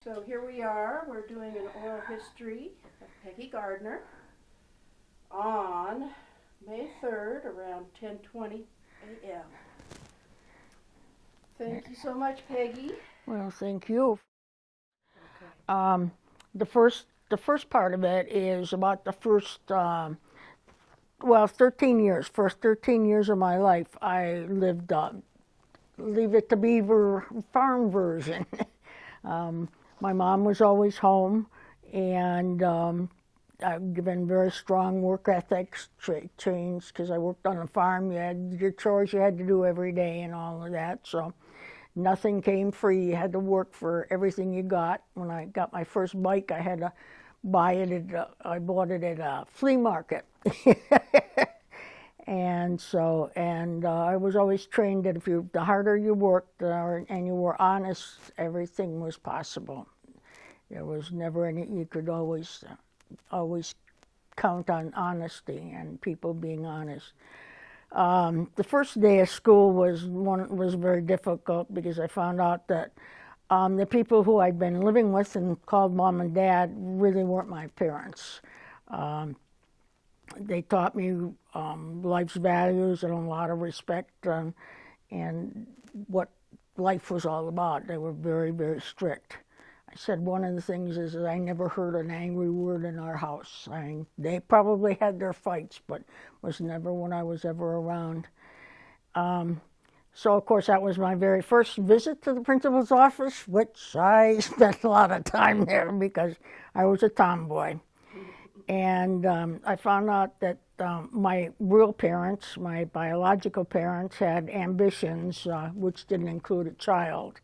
So here we are, we're doing an oral history of Peggy Gardner on May 3rd around 10:20 a.m. Thank you so much, Peggy. Well, thank you. Okay. The first part of it is about the first 13 years. First 13 years of my life, I lived Leave It to Beaver farm version. My mom was always home, and I've given very strong work ethics trains because I worked on a farm. You had your chores you had to do every day and all of that. So nothing came free. You had to work for everything you got. When I got my first bike, I had to buy it I bought it at a flea market. And I was always trained that the harder you worked and you were honest, everything was possible. There was never any. You could always count on honesty and people being honest. The first day of school was very difficult because I found out that the people who I'd been living with and called mom and dad really weren't my parents. They taught me life's values and a lot of respect and what life was all about. They were very, very strict. I said one of the things is that I never heard an angry word in our house. They probably had their fights, but was never when I was ever around. So, of course, that was my very first visit to the principal's office, which I spent a lot of time there because I was a tomboy. And I found out that my real parents, my biological parents, had ambitions, which didn't include a child.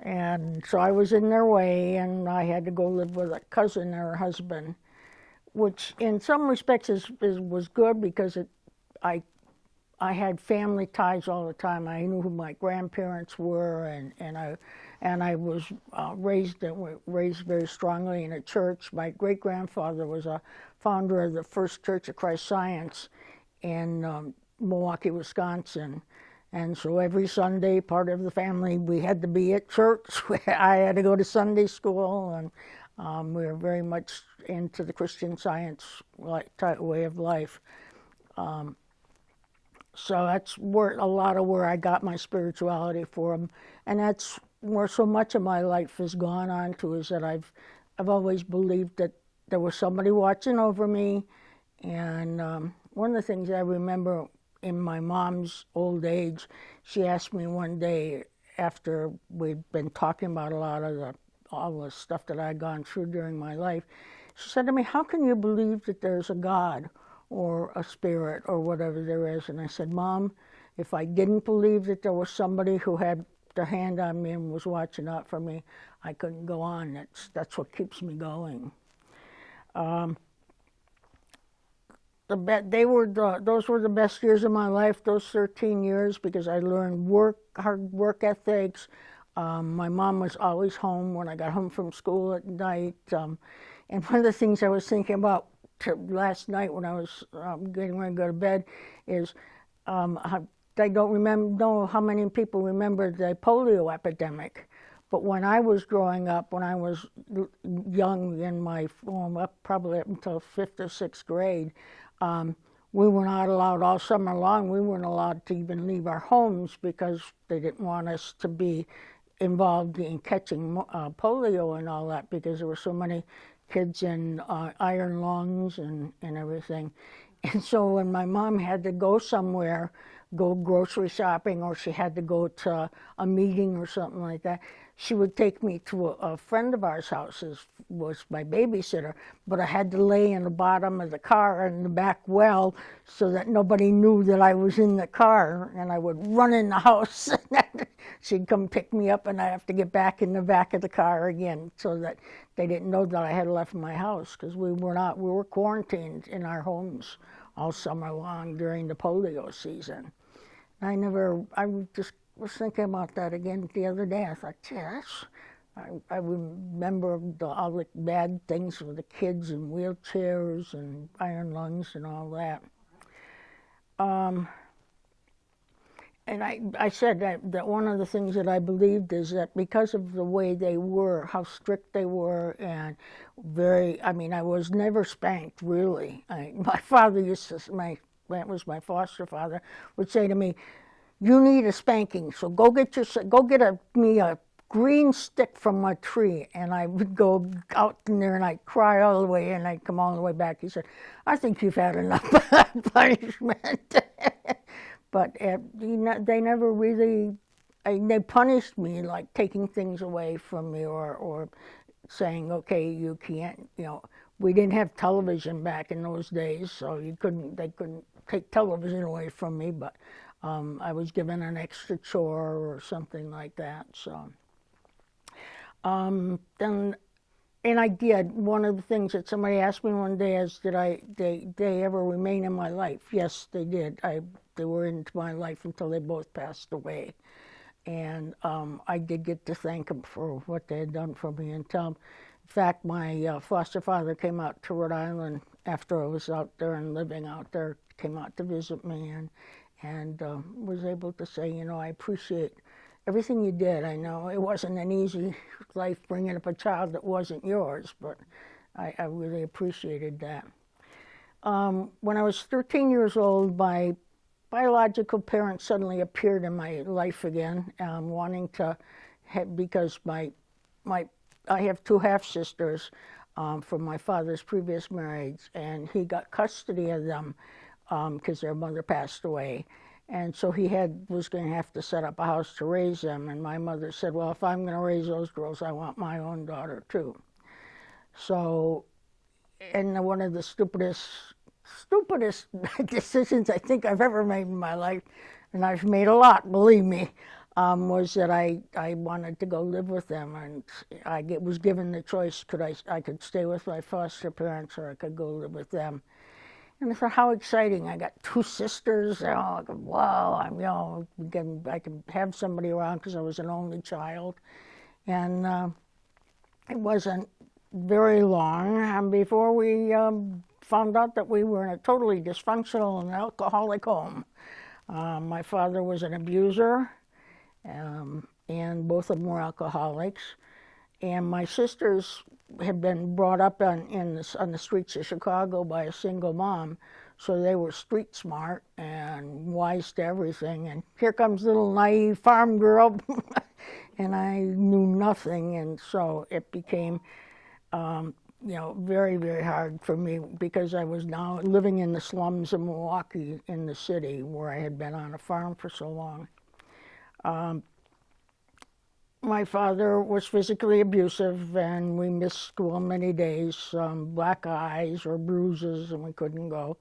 And so I was in their way, and I had to go live with a cousin and her husband, which in some respects was good because I had family ties all the time. I knew who my grandparents were, and I was raised very strongly in a church. My great grandfather was a founder of the First Church of Christ Science in Milwaukee, Wisconsin. And so every Sunday, part of the family, we had to be at church. I had to go to Sunday school, and we were very much into the Christian Science type way of life. So that's a lot of where I got my spirituality from, and that's where so much of my life has gone on to, is that I've always believed that there was somebody watching over me. And one of the things I remember in my mom's old age, she asked me one day after we'd been talking about a lot of all the stuff that I'd gone through during my life, she said to me, "How can you believe that there's a God or a spirit or whatever there is?" And I said, "Mom, if I didn't believe that there was somebody who had their hand on me and was watching out for me, I couldn't go on. That's what keeps me going." Those were the best years of my life, those 13 years, because I learned hard work ethics. My mom was always home when I got home from school at night. And one of the things I was thinking about last night when I was getting ready to go to bed is I don't know how many people remember the polio epidemic. But when I was growing up, when I was young in probably up until 5th or 6th grade, we were not allowed all summer long. We weren't allowed to even leave our homes because they didn't want us to be involved in catching polio and all that, because there were so many kids in iron lungs and everything. And so when my mom had to go somewhere, go grocery shopping, or she had to go to a meeting or something like that, she would take me to a friend of ours' house, was my babysitter, but I had to lay in the bottom of the car in the back well so that nobody knew that I was in the car, and I would run in the house. She'd come pick me up, and I'd have to get back in the back of the car again so that they didn't know that I had left my house, because we were quarantined in our homes all summer long during the polio season. I just was thinking about that again the other day. I thought, yes, I remember all the bad things with the kids in wheelchairs and iron lungs and all that. and I said that one of the things that I believed is that because of the way they were, how strict they were, and I mean, I was never spanked, really. My father used to, that was my foster father, would say to me, "You need a spanking, so go get me a green stick from a tree." And I would go out in there and I'd cry all the way, and I'd come all the way back. He said, "I think you've had enough punishment." But they never really, they punished me, like taking things away from me, or saying, "Okay, you can't," we didn't have television back in those days, so they couldn't take television away from me, but I was given an extra chore or something like that. So then, and I did. One of the things that somebody asked me one day is, they ever remain in my life? Yes, they did. They were into my life until they both passed away. And I did get to thank them for what they had done for me. In fact, my foster father came out to Rhode Island after I was out there and living out there, came out to visit me, and was able to say, I appreciate everything you did. I know it wasn't an easy life bringing up a child that wasn't yours, but I really appreciated that. When I was 13 years old, my biological parents suddenly appeared in my life again, wanting to because I have two half-sisters from my father's previous marriage, and he got custody of them because their mother passed away. And so he was going to have to set up a house to raise them. And my mother said, "Well, if I'm going to raise those girls, I want my own daughter too." So, and one of the stupidest decisions I think I've ever made in my life, and I've made a lot, believe me, was that I wanted to go live with them, and I was given the choice: I could stay with my foster parents, or I could go live with them. And I thought, how exciting! I got two sisters. Wow! I can have somebody around because I was an only child, and it wasn't very long before we found out that we were in a totally dysfunctional and alcoholic home. My father was an abuser, and both of them were alcoholics. And my sisters had been brought up on the streets of Chicago by a single mom, so they were street smart and wise to everything. And here comes little naive farm girl, and I knew nothing, and so it became very, very hard for me, because I was now living in the slums of Milwaukee, in the city, where I had been on a farm for so long. My father was physically abusive, and we missed school many days, black eyes or bruises, and we couldn't go.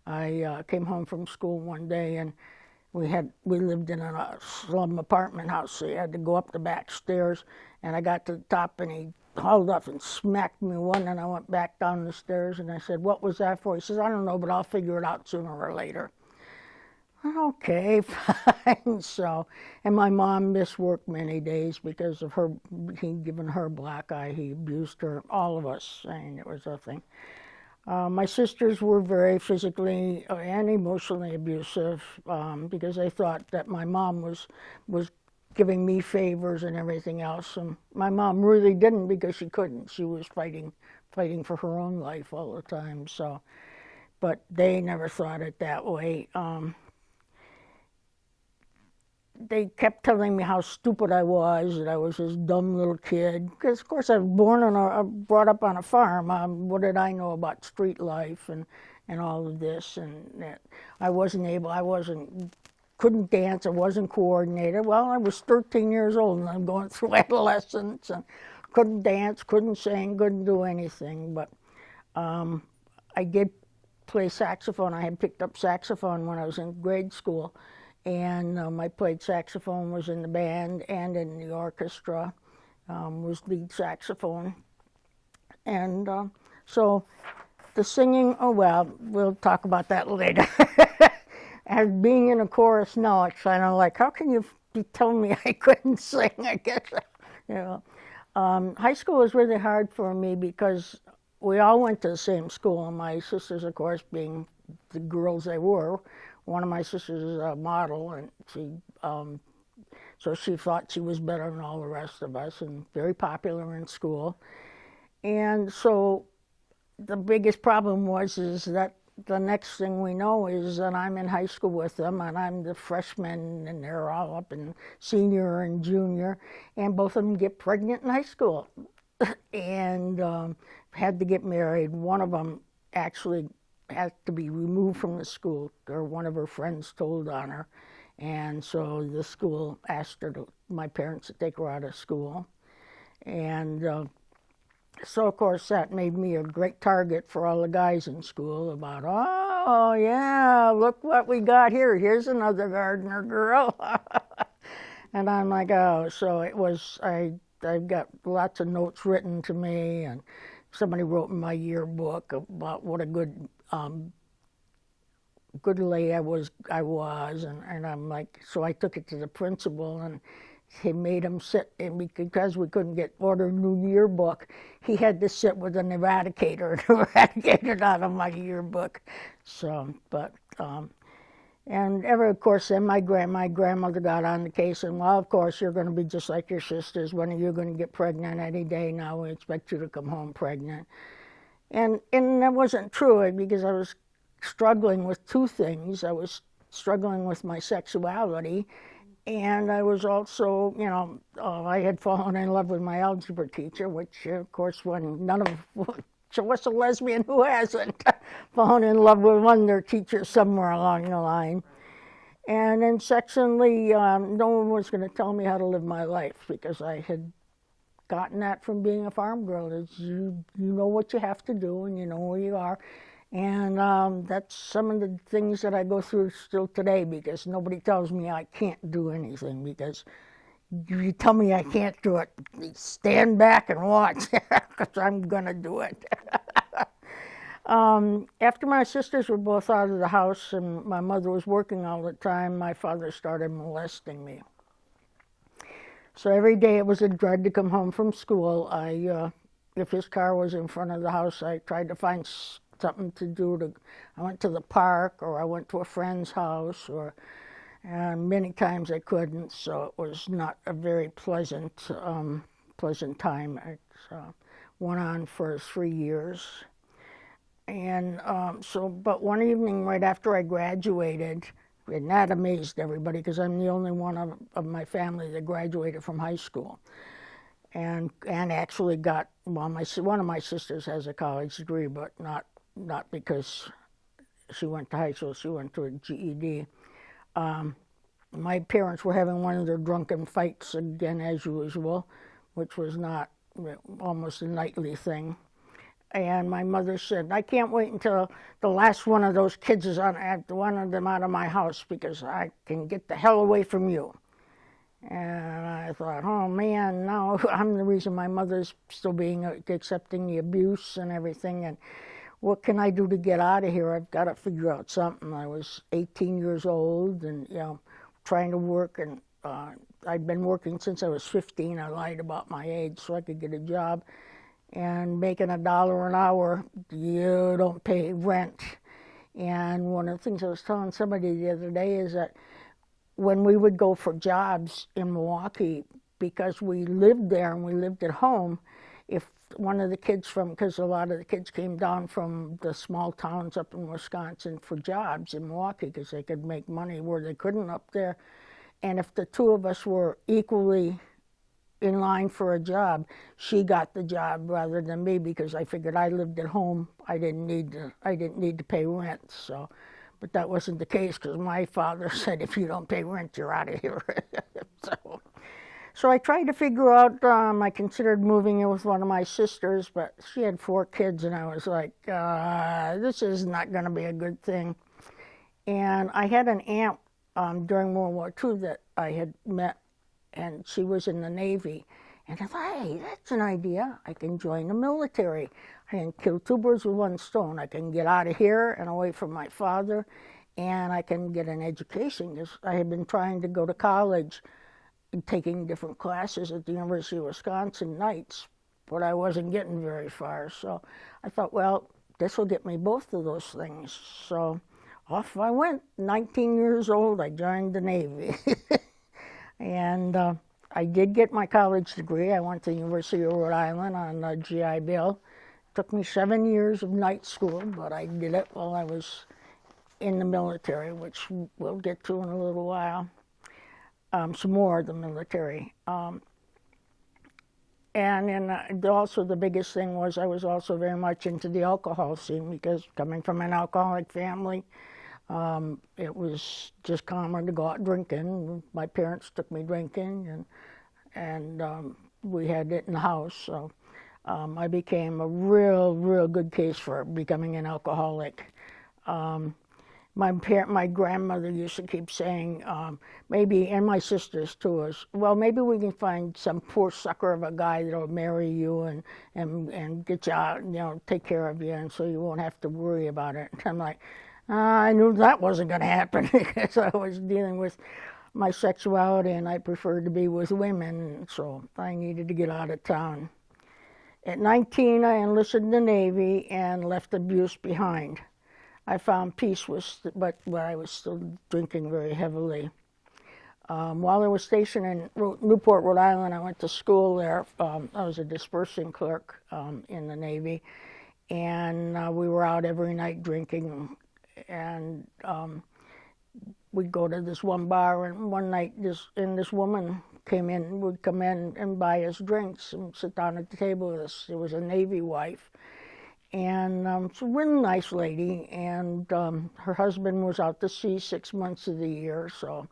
I came home from school one day, and we lived in a slum apartment house, so you had to go up the back stairs, and I got to the top, and he hauled up and smacked me one, and I went back down the stairs, and I said, "What was that for?" He says, "I don't know, but I'll figure it out sooner or later." Okay, fine. So, and my mom missed work many days because of he'd given her black eye. He abused her, all of us, and it was a thing. My sisters were very physically and emotionally abusive, because they thought that my mom was giving me favors and everything else. And my mom really didn't, because she couldn't. She was fighting for her own life all the time. So, but they never thought it that way. They kept telling me how stupid I was, that I was this dumb little kid. Because, of course, I was brought up on a farm. What did I know about street life and all of this? And that couldn't dance, I wasn't coordinated. Well, I was 13 years old, and I'm going through adolescence, and couldn't dance, couldn't sing, couldn't do anything. But I did play saxophone. I had picked up saxophone when I was in grade school. And I played saxophone, was in the band and in the orchestra, was lead saxophone. And so the singing, oh well, we'll talk about that later. As being in a chorus now, it's kind of like, how can you be telling me I couldn't sing, I guess, High school was really hard for me because we all went to the same school, and my sisters, of course, being the girls they were one of my sisters is a model, and so she thought she was better than all the rest of us, and very popular in school. And so the biggest problem is that the next thing we know is that I'm in high school with them, and I'm the freshman, and they're all up in senior and junior, and both of them get pregnant in high school, and had to get married. One of them actually had to be removed from the school, or one of her friends told on her, and so the school asked my parents to take her out of school, and so, of course, that made me a great target for all the guys in school about, oh, yeah, look what we got here. Here's another Gardner girl. And I'm like, oh, so it was, I got lots of notes written to me, and somebody wrote in my yearbook about what a good lay I was, and I'm like, so I took it to the principal, and he made him sit, and because we couldn't order a new yearbook, he had to sit with an eradicator and eradicate it out of my yearbook. So, but, and of course, then my grandmother got on the case, and well, of course, you're going to be just like your sisters. When are you going to get pregnant any day now? We expect you to come home pregnant. And that wasn't true, because I was struggling with two things. I was struggling with my sexuality, and I was also, I had fallen in love with my algebra teacher, which, of course, what's a lesbian who hasn't fallen in love with one of their teachers somewhere along the line? And then secondly, no one was going to tell me how to live my life, because I had gotten that from being a farm girl. You know what you have to do, and you know where you are. And that's some of the things that I go through still today, because nobody tells me I can't do anything, because if you tell me I can't do it, stand back and watch, because I'm going to do it. After my sisters were both out of the house and my mother was working all the time, my father started molesting me. So every day it was a dread to come home from school. If his car was in front of the house, I tried to find something to do. I went to the park, or I went to a friend's house, and many times I couldn't, so it was not a very pleasant time. It went on for 3 years. And but one evening right after I graduated, and that amazed everybody, because I'm the only one of my family that graduated from high school. And actually got, one of my sisters has a college degree, but not because she went to high school, she went to a GED. My parents were having one of their drunken fights again, as usual, which was not almost a nightly thing. And my mother said, I can't wait until the last one of those kids is one of them out of my house, because I can get the hell away from you. And I thought, oh man, now I'm the reason my mother's still accepting the abuse and everything, and what can I do to get out of here? I've got to figure out something. I was 18 years old, and trying to work, and I'd been working since I was 15. I lied about my age so I could get a job, and making $1 an hour, you don't pay rent. And one of the things I was telling somebody the other day is that when we would go for jobs in Milwaukee, because we lived there and we lived at home, if one of the kids because a lot of the kids came down from the small towns up in Wisconsin for jobs in Milwaukee, because they could make money where they couldn't up there. And if the two of us were equally in line for a job, she got the job rather than me, because I figured I lived at home. I didn't need to pay rent. So, but that wasn't the case, because my father said, if you don't pay rent, you're out of here. So I tried to figure out, I considered moving in with one of my sisters, but she had 4 kids, and I was like, this is not going to be a good thing. And I had an aunt during World War II that I had met, and she was in the Navy. And I thought, hey, that's an idea. I can join the military. I can kill 2 birds with 1 stone. I can get out of here and away from my father, and I can get an education, because I had been trying to go to college and taking different classes at the University of Wisconsin nights, but I wasn't getting very far. So I thought, well, this will get me both of those things. So off I went. 19 years old, I joined the Navy. And I did get my college degree. I went to the University of Rhode Island on a GI Bill. Took me 7 years of night school, but I did it while I was in the military, which we'll get to in a little while. Some more of the military. And then also the biggest thing was I was also very much into the alcohol scene, because coming from an alcoholic family, it was just common to go out drinking. My parents took me drinking, and we had it in the house. So I became a real good case for becoming an alcoholic. My grandmother used to keep saying, maybe, and my sisters too, is, well, maybe we can find some poor sucker of a guy that'll marry you and get you out, take care of you, and so you won't have to worry about it. And I'm like, I knew that wasn't going to happen, because I was dealing with my sexuality, and I preferred to be with women, so I needed to get out of town. At 19, I enlisted in the Navy and left abuse behind. I found peace, but I was still drinking very heavily. While I was stationed in Newport, Rhode Island, I went to school there. I was a dispersing clerk in the Navy, and we were out every night drinking. And we'd go to this one bar, and one night this woman would come in and buy us drinks and sit down at the table with us. It was a Navy wife. And she's a really nice lady, and her husband was out to sea 6 months of the year, so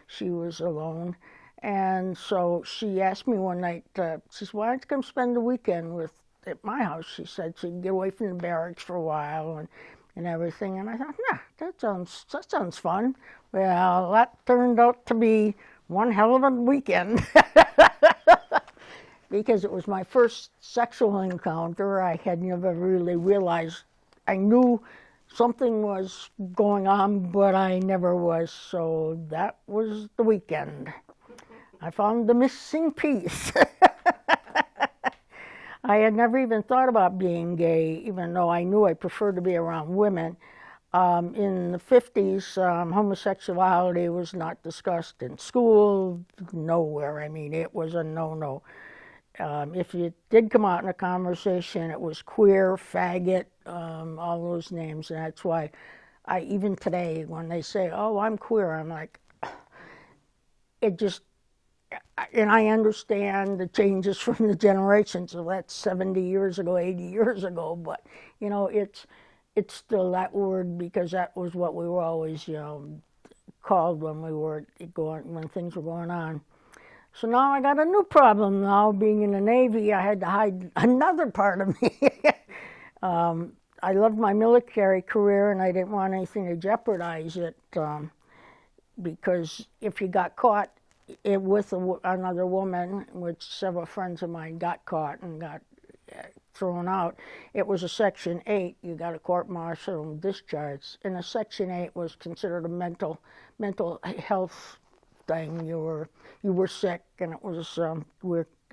she was alone. And so she asked me one night, she says, why don't you come spend the weekend at my house? She said she could get away from the barracks for a while and everything. And I thought, that sounds fun. Well, that turned out to be one hell of a weekend. Because it was my first sexual encounter. I had never really realized. I knew something was going on, but I never was. So that was the weekend. I found the missing piece. I had never even thought about being gay, even though I knew I preferred to be around women. In the 50s, homosexuality was not discussed in school, nowhere. I mean, it was a no-no. If you did come out in a conversation, it was queer, faggot, all those names. And that's why even today, when they say, oh, I'm queer, I'm like, and I understand the changes from the generations. So that's 70 years ago, 80 years ago. But, it's still that word, because that was what we were always, called when things were going on. So now I got a new problem now. Being in the Navy, I had to hide another part of me. I loved my military career, and I didn't want anything to jeopardize it, because if you got caught with another woman, which several friends of mine got caught and got thrown out, it was a Section 8. You got a court-martial and discharged. And a Section 8 was considered a mental health thing. You were sick, and it was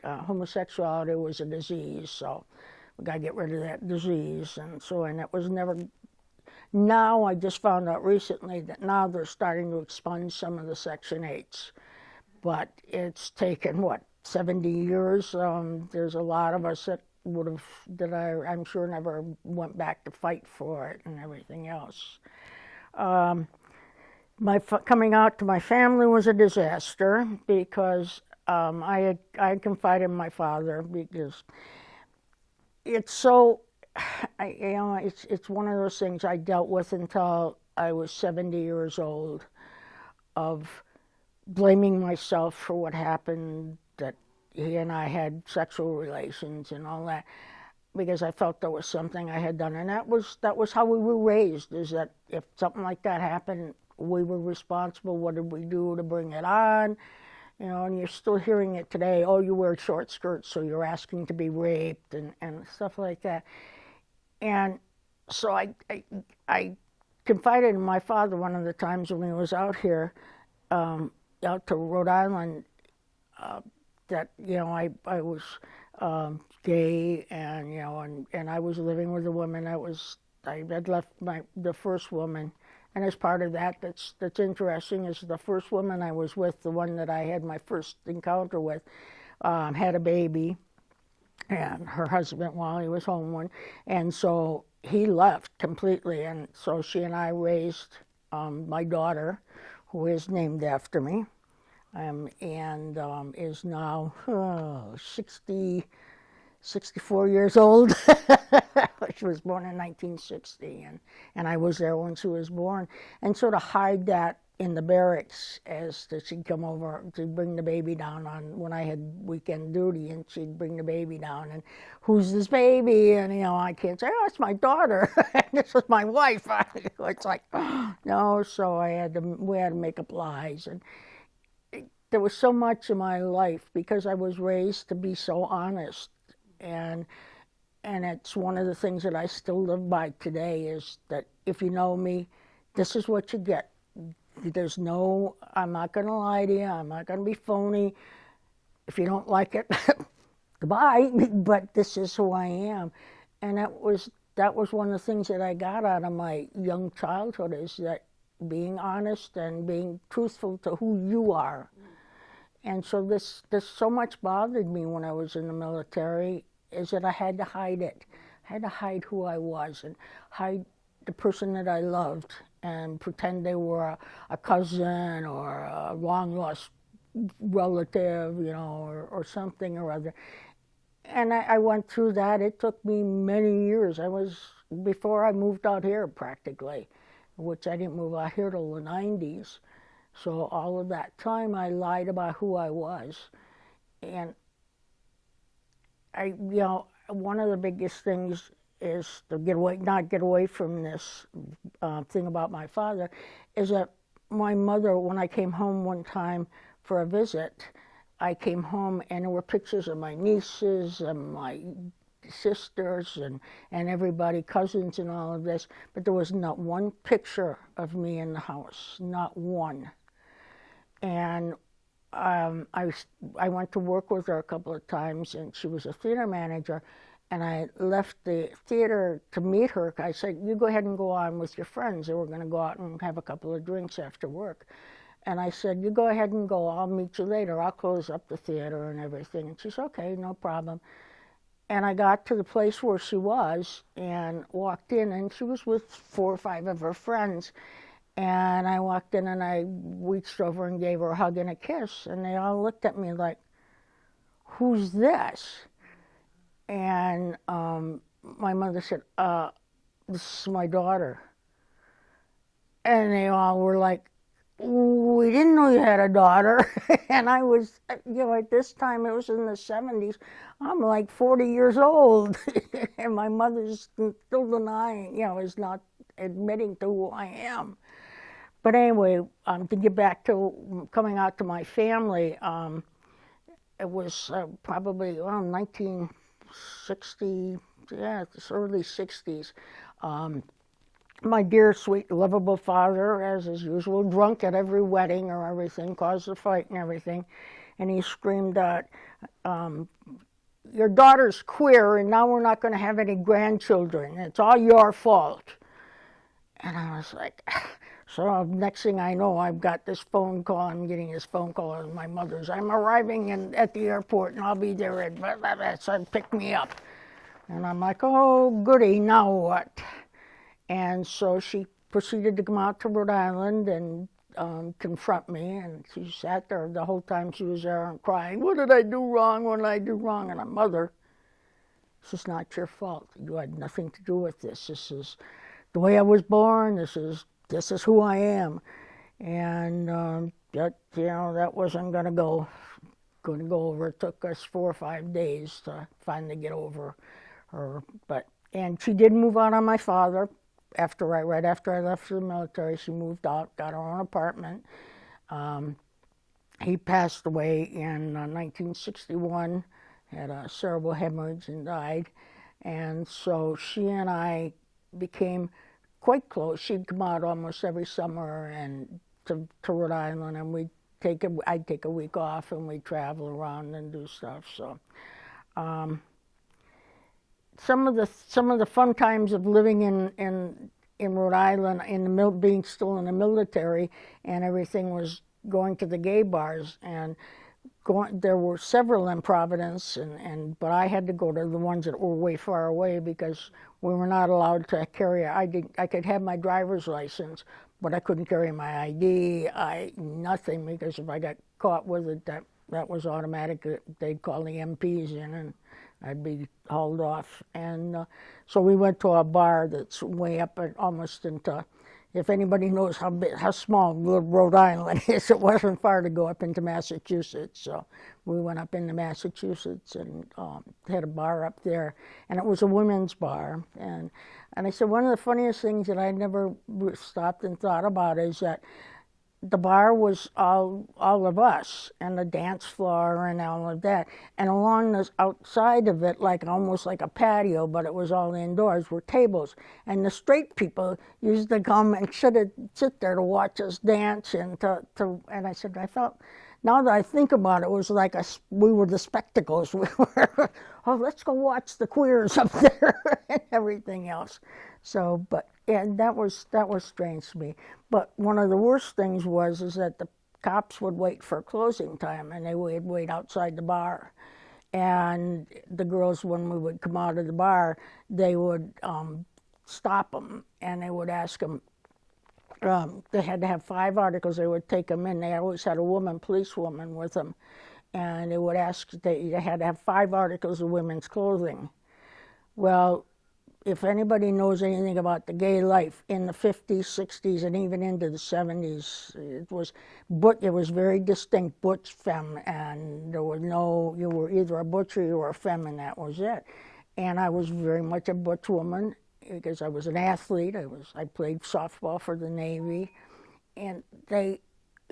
homosexuality was a disease, so we got to get rid of that disease. And it was never. Now I just found out recently that now they're starting to expunge some of the Section 8s, but it's taken 70 years. There's a lot of us that I'm sure never went back to fight for it and everything else. Coming out to my family was a disaster, because I had confided in my father, because it's so, it's one of those things I dealt with until I was 70 years old, of blaming myself for what happened, that he and I had sexual relations and all that, because I felt there was something I had done. And that was how we were raised, is that if something like that happened, we were responsible. What did we do to bring it on? And you're still hearing it today. Oh, you wear short skirts, so you're asking to be raped and stuff like that. And so I confided in my father one of the times when he was out here, out to Rhode Island, that I was gay, and I was living with a woman I had left the first woman And as part of that, that's interesting, is the first woman I was with, the one that I had my first encounter with, had a baby, and her husband, while he was home one, and so he left completely, and so she and I raised my daughter, who is named after me, and is now 64 years old. She was born in 1960, and I was there when she was born. And so to hide that in the barracks, as that she'd come over to bring the baby down on when I had weekend duty, and she'd bring the baby down, and who's this baby? And I can't say, oh, it's my daughter. This is my wife. It's like, no. So we had to make up lies, and there was so much in my life because I was raised to be so honest, and it's one of the things that I still live by today, is that if you know me, this is what you get. I'm not going to lie to you. I'm not going to be phony. If you don't like it, goodbye. But this is who I am. And that was one of the things that I got out of my young childhood, is that being honest and being truthful to who you are. And so this so much bothered me when I was in the military, is that I had to hide it. I had to hide who I was and hide the person that I loved, and pretend they were a cousin or a long-lost relative, or something or other. And I went through that. It took me many years. Before I moved out here, practically, which I didn't move out here till the 90s. So all of that time, I lied about who I was. And one of the biggest things is to not get away from this thing about my father, is that my mother, when I came home one time for a visit, I came home and there were pictures of my nieces and my sisters and everybody, cousins and all of this, but there was not one picture of me in the house, not one. And I went to work with her a couple of times, and she was a theater manager, and I left the theater to meet her. I said, you go ahead and go on with your friends. They were going to go out and have a couple of drinks after work. And I said, you go ahead and go. I'll meet you later. I'll close up the theater and everything. And she said, okay, no problem. And I got to the place where she was and walked in, and she was with 4 or 5 of her friends. And I walked in and I reached over and gave her a hug and a kiss. And they all looked at me like, who's this? And my mother said, this is my daughter. And they all were like, we didn't know you had a daughter. And I was, at this time, it was in the 70s, I'm like 40 years old. And my mother's still denying, is not admitting to who I am. But anyway, to get back to coming out to my family, it was probably around 1960, it's early 60s. My dear, sweet, lovable father, as is usual, drunk at every wedding or everything, caused a fight and everything. And he screamed out, your daughter's queer, and now we're not going to have any grandchildren. It's all your fault. And I was like, so next thing I know, I've got this phone call. I'm getting this phone call, and my mother's, I'm arriving at the airport, and I'll be there at blah, blah, blah, so pick me up. And I'm like, oh, goody, now what? And so she proceeded to come out to Rhode Island and confront me, and she sat there the whole time she was there and crying, what did I do wrong? What did I do wrong? And I'm, mother, this is not your fault. You had nothing to do with this. This is the way I was born. This is who I am. And that wasn't going to go over. It took us 4 or 5 days to finally get over her. And she did move out on my father right after I left the military. She moved out, got her own apartment. He passed away in 1961, had a cerebral hemorrhage and died. And so she and I became quite close. She'd come out almost every summer and to Rhode Island, and I'd take a week off, and we'd travel around and do stuff. So some of the fun times of living in in Rhode Island, being still in the military, and everything was going to the gay bars, and there were several in Providence, but I had to go to the ones that were way far away because we were not allowed to carry. I could have my driver's license, but I couldn't carry my ID. Nothing, because if I got caught with it, that was automatic. They'd call the MPs in, and I'd be hauled off. And so we went to a bar that's way up almost into. If anybody knows how small Rhode Island is, it wasn't far to go up into Massachusetts. So we went up into Massachusetts and had a bar up there, and it was a women's bar. And I said, one of the funniest things that I never stopped and thought about is that the bar was all of us, and the dance floor and all of that. And along the outside of it, like almost like a patio, but it was all indoors, were tables. And the straight people used to come and sit there to watch us dance. And and I said, I felt, now that I think about it, it was like we were the spectacles. We were, oh, let's go watch the queers up there and everything else. So, but yeah, that was strange to me. But one of the worst things is that the cops would wait for closing time, and they would wait outside the bar. And the girls, when we would come out of the bar, they would stop them, and they would ask them. They had to have 5 articles. They would take them in. They always had a policewoman with them, and they would ask. They had to have 5 articles of women's clothing. Well, if anybody knows anything about the gay life in the 50s, 60s, and even into the 70s, it was very distinct, butch, femme, and there was no, you were either a butch or you were a femme, and that was it. And I was very much a butch woman because I was an athlete. I played softball for the Navy, and they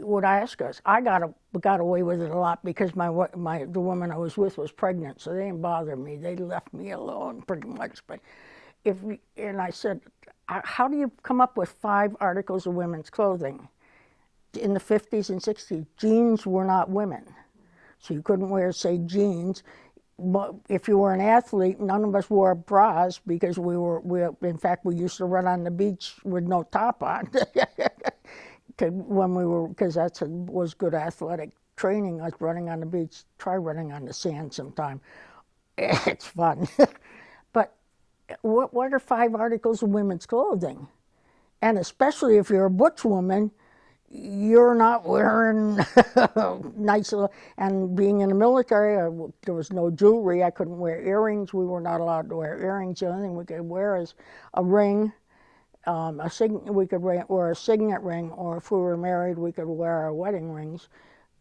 would ask us. I got away with it a lot because the woman I was with was pregnant, so they didn't bother me. They left me alone pretty much, but. And I said, how do you come up with 5 articles of women's clothing? In the 50s and 60s, jeans were not women. So you couldn't wear, say, jeans. But if you were an athlete, none of us wore bras because in fact, we used to run on the beach with no top on. Because was good athletic training, us running on the beach. Try running on the sand sometime. It's fun. But what are 5 articles of women's clothing? And especially if you're a butch woman, you're not wearing nice, and being in the military, there was no jewelry. I couldn't wear earrings. We were not allowed to wear earrings. The only thing we could wear is a ring. We could wear a signet ring, or if we were married, we could wear our wedding rings,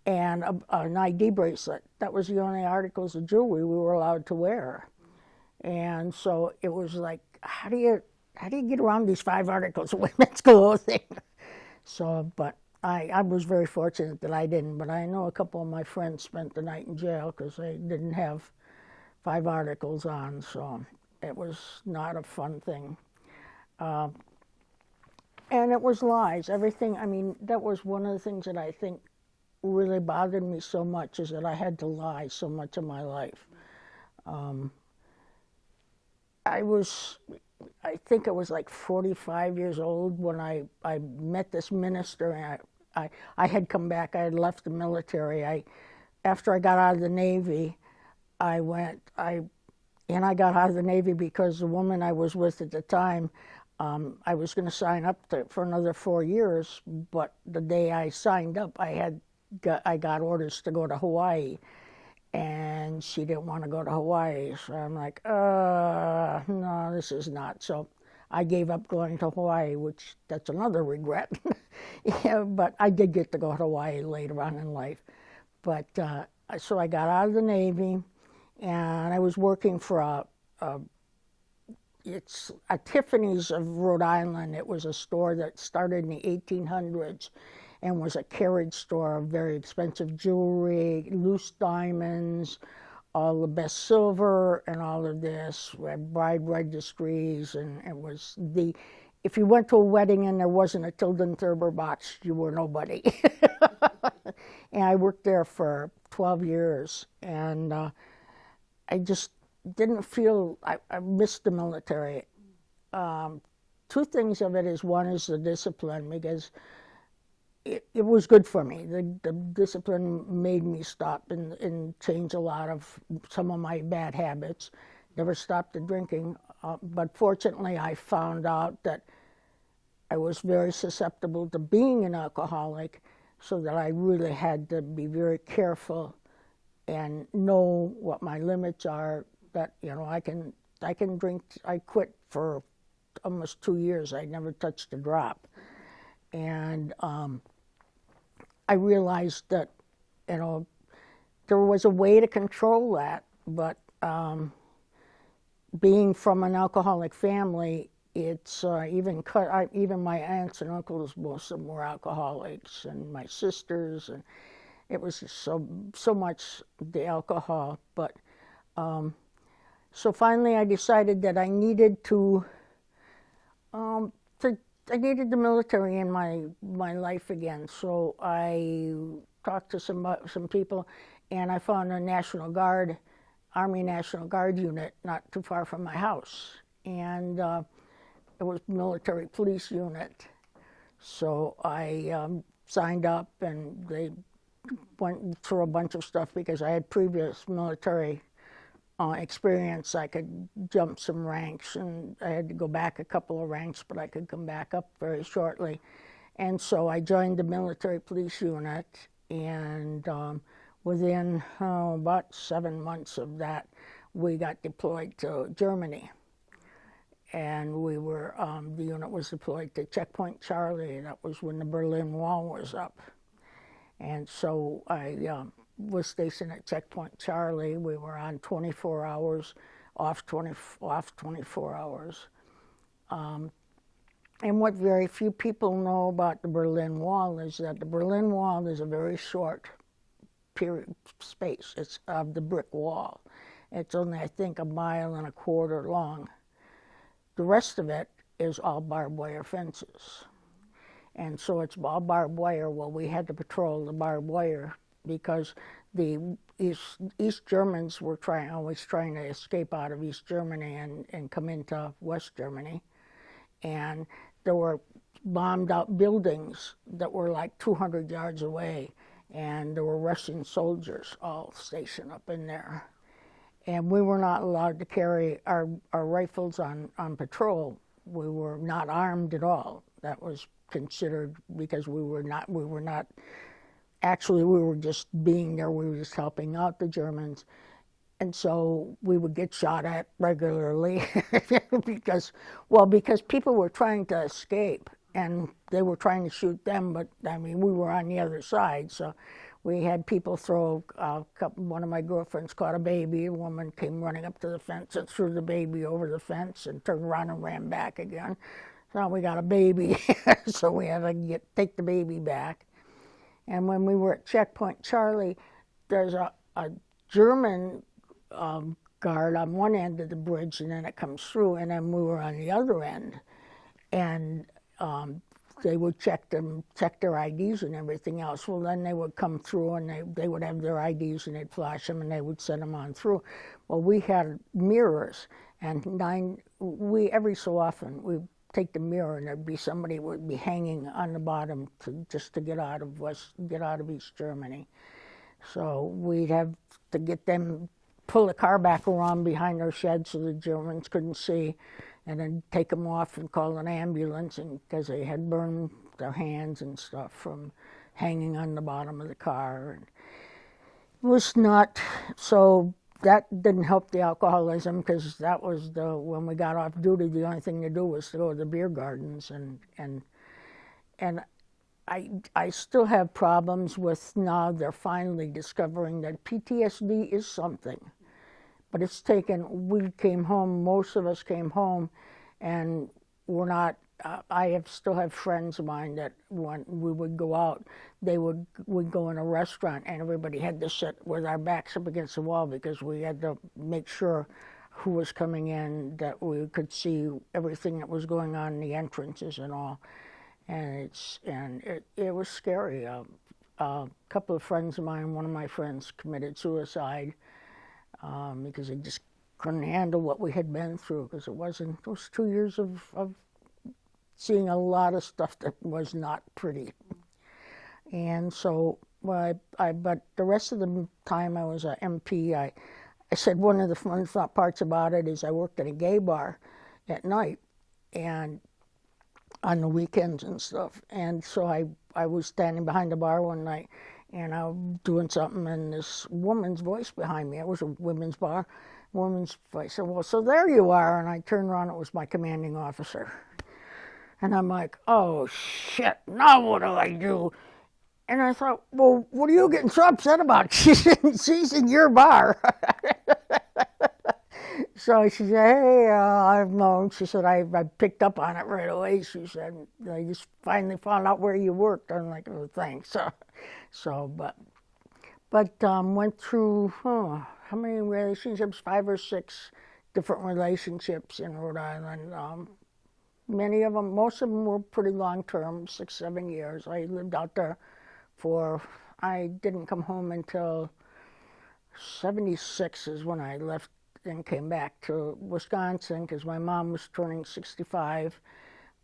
and an ID bracelet. That was the only articles of jewelry we were allowed to wear. And so it was like, how do you get around these 5 articles of women's clothing? So, but I was very fortunate that I didn't. But I know a couple of my friends spent the night in jail because they didn't have 5 articles on. So it was not a fun thing. And it was lies. Everything. I mean, that was one of the things that I think really bothered me so much, is that I had to lie so much of my life. I think I was like 45 years old when I met this minister, and I had come back. I had left the military. After I got out of the Navy, I got out of the Navy because the woman I was with at the time, I was going to sign up for another 4 years, but the day I signed up, I got orders to go to Hawaii. And she didn't want to go to Hawaii. So I'm like, no, this is not. So I gave up going to Hawaii, which that's another regret. Yeah, but I did get to go to Hawaii later on in life. But so I got out of the Navy, and I was working for it's a Tiffany's of Rhode Island. It was a store that started in the 1800s. And was a carriage store of very expensive jewelry, loose diamonds, all the best silver, and all of this. We had bride registries, and it was if you went to a wedding and there wasn't a Tilden Thurber box, you were nobody. And I worked there for 12 years, and I just didn't feel, I missed the military. two things of it is, one is the discipline, because it was good for me. The discipline made me stop and change a lot of some of my bad habits. Never stopped the drinking, but fortunately I found out that I was very susceptible to being an alcoholic, so that I really had to be very careful and know what my limits are. That, you know, I can drink. I quit for almost 2 years. I never touched a drop, and I realized that, you know, there was a way to control that, but being from an alcoholic family, it's even my aunts and uncles, most of them were alcoholics, and my sisters, and it was just so much the alcohol. But so finally, I decided that I needed I needed the military in my life again. So I talked to some people, and I found a National Guard, Army National Guard unit not too far from my house, and it was military police unit. So I signed up, and they went through a bunch of stuff because I had previous military experience. I could jump some ranks, and I had to go back a couple of ranks, but I could come back up very shortly. And so I joined the military police unit, and within about 7 months of that, we got deployed to Germany. And we were, the unit was deployed to Checkpoint Charlie. That was when the Berlin Wall was up. And so I was stationed at Checkpoint Charlie. We were on 24 hours, off 24 hours. And what very few people know about the Berlin Wall is that the Berlin Wall is a very short period space. It's of the brick wall. It's only, I think, 1.25 miles long. The rest of it is all barbed wire fences. And so it's all barbed wire. Well, we had to patrol the barbed wire because the East Germans were always trying to escape out of East Germany and come into West Germany. And there were bombed out buildings that were like 200 yards away, and there were Russian soldiers all stationed up in there. And we were not allowed to carry our rifles on patrol. We were not armed at all. That was considered, because we were not, actually we were just being there, we were just helping out the Germans. And so we would get shot at regularly because people were trying to escape, and they were trying to shoot them, but I mean, we were on the other side. So we had people throw, one of my girlfriends caught a baby. A woman came running up to the fence and threw the baby over the fence and turned around and ran back again. So we got a baby, so we had to take the baby back. And when we were at Checkpoint Charlie, there's a German guard on one end of the bridge, and then it comes through, and then we were on the other end. And they would check their IDs and everything else. Well, then they would come through, and they would have their IDs, and they'd flash them, and they would send them on through. Well, we had mirrors, and every so often we'd take the mirror, and there'd be somebody would be hanging on the bottom just to get out of East Germany. So we'd have to get them, pull the car back around behind their shed so the Germans couldn't see, and then take them off and call an ambulance, and because they had burned their hands and stuff from hanging on the bottom of the car. And it was not, so that didn't help the alcoholism, because that was when we got off duty, the only thing to do was to go to the beer gardens, and I still have problems with, now they're finally discovering that PTSD is something. But it's we came home, most of us came home, and we're not, still have friends of mine that when we would go out, we'd go in a restaurant, and everybody had to sit with our backs up against the wall, because we had to make sure who was coming in, that we could see everything that was going on in the entrances and all. And it was scary. A couple of friends of mine, one of my friends committed suicide, because he just couldn't handle what we had been through, because it was 2 years of seeing a lot of stuff that was not pretty. And so, but the rest of the time I was an MP, I said one of the fun parts about it is I worked at a gay bar at night and on the weekends and stuff. And so I was standing behind the bar one night and I was doing something and this woman's voice behind me, it was a women's bar, woman's voice said, well, so there you are. And I turned around, it was my commanding officer. And I'm like, oh shit, now what do I do? And I thought, well, what are you getting so upset about? She's in your bar. So she said, hey, I've known. She said, I picked up on it right away. She said, I just finally found out where you worked. I'm like, oh, thanks. But went through, how many relationships? 5 or 6 different relationships in Rhode Island. Many of them, most of them were pretty long term, 6, 7 years. I lived out there I didn't come home until 76 is when I left and came back to Wisconsin because my mom was turning 65.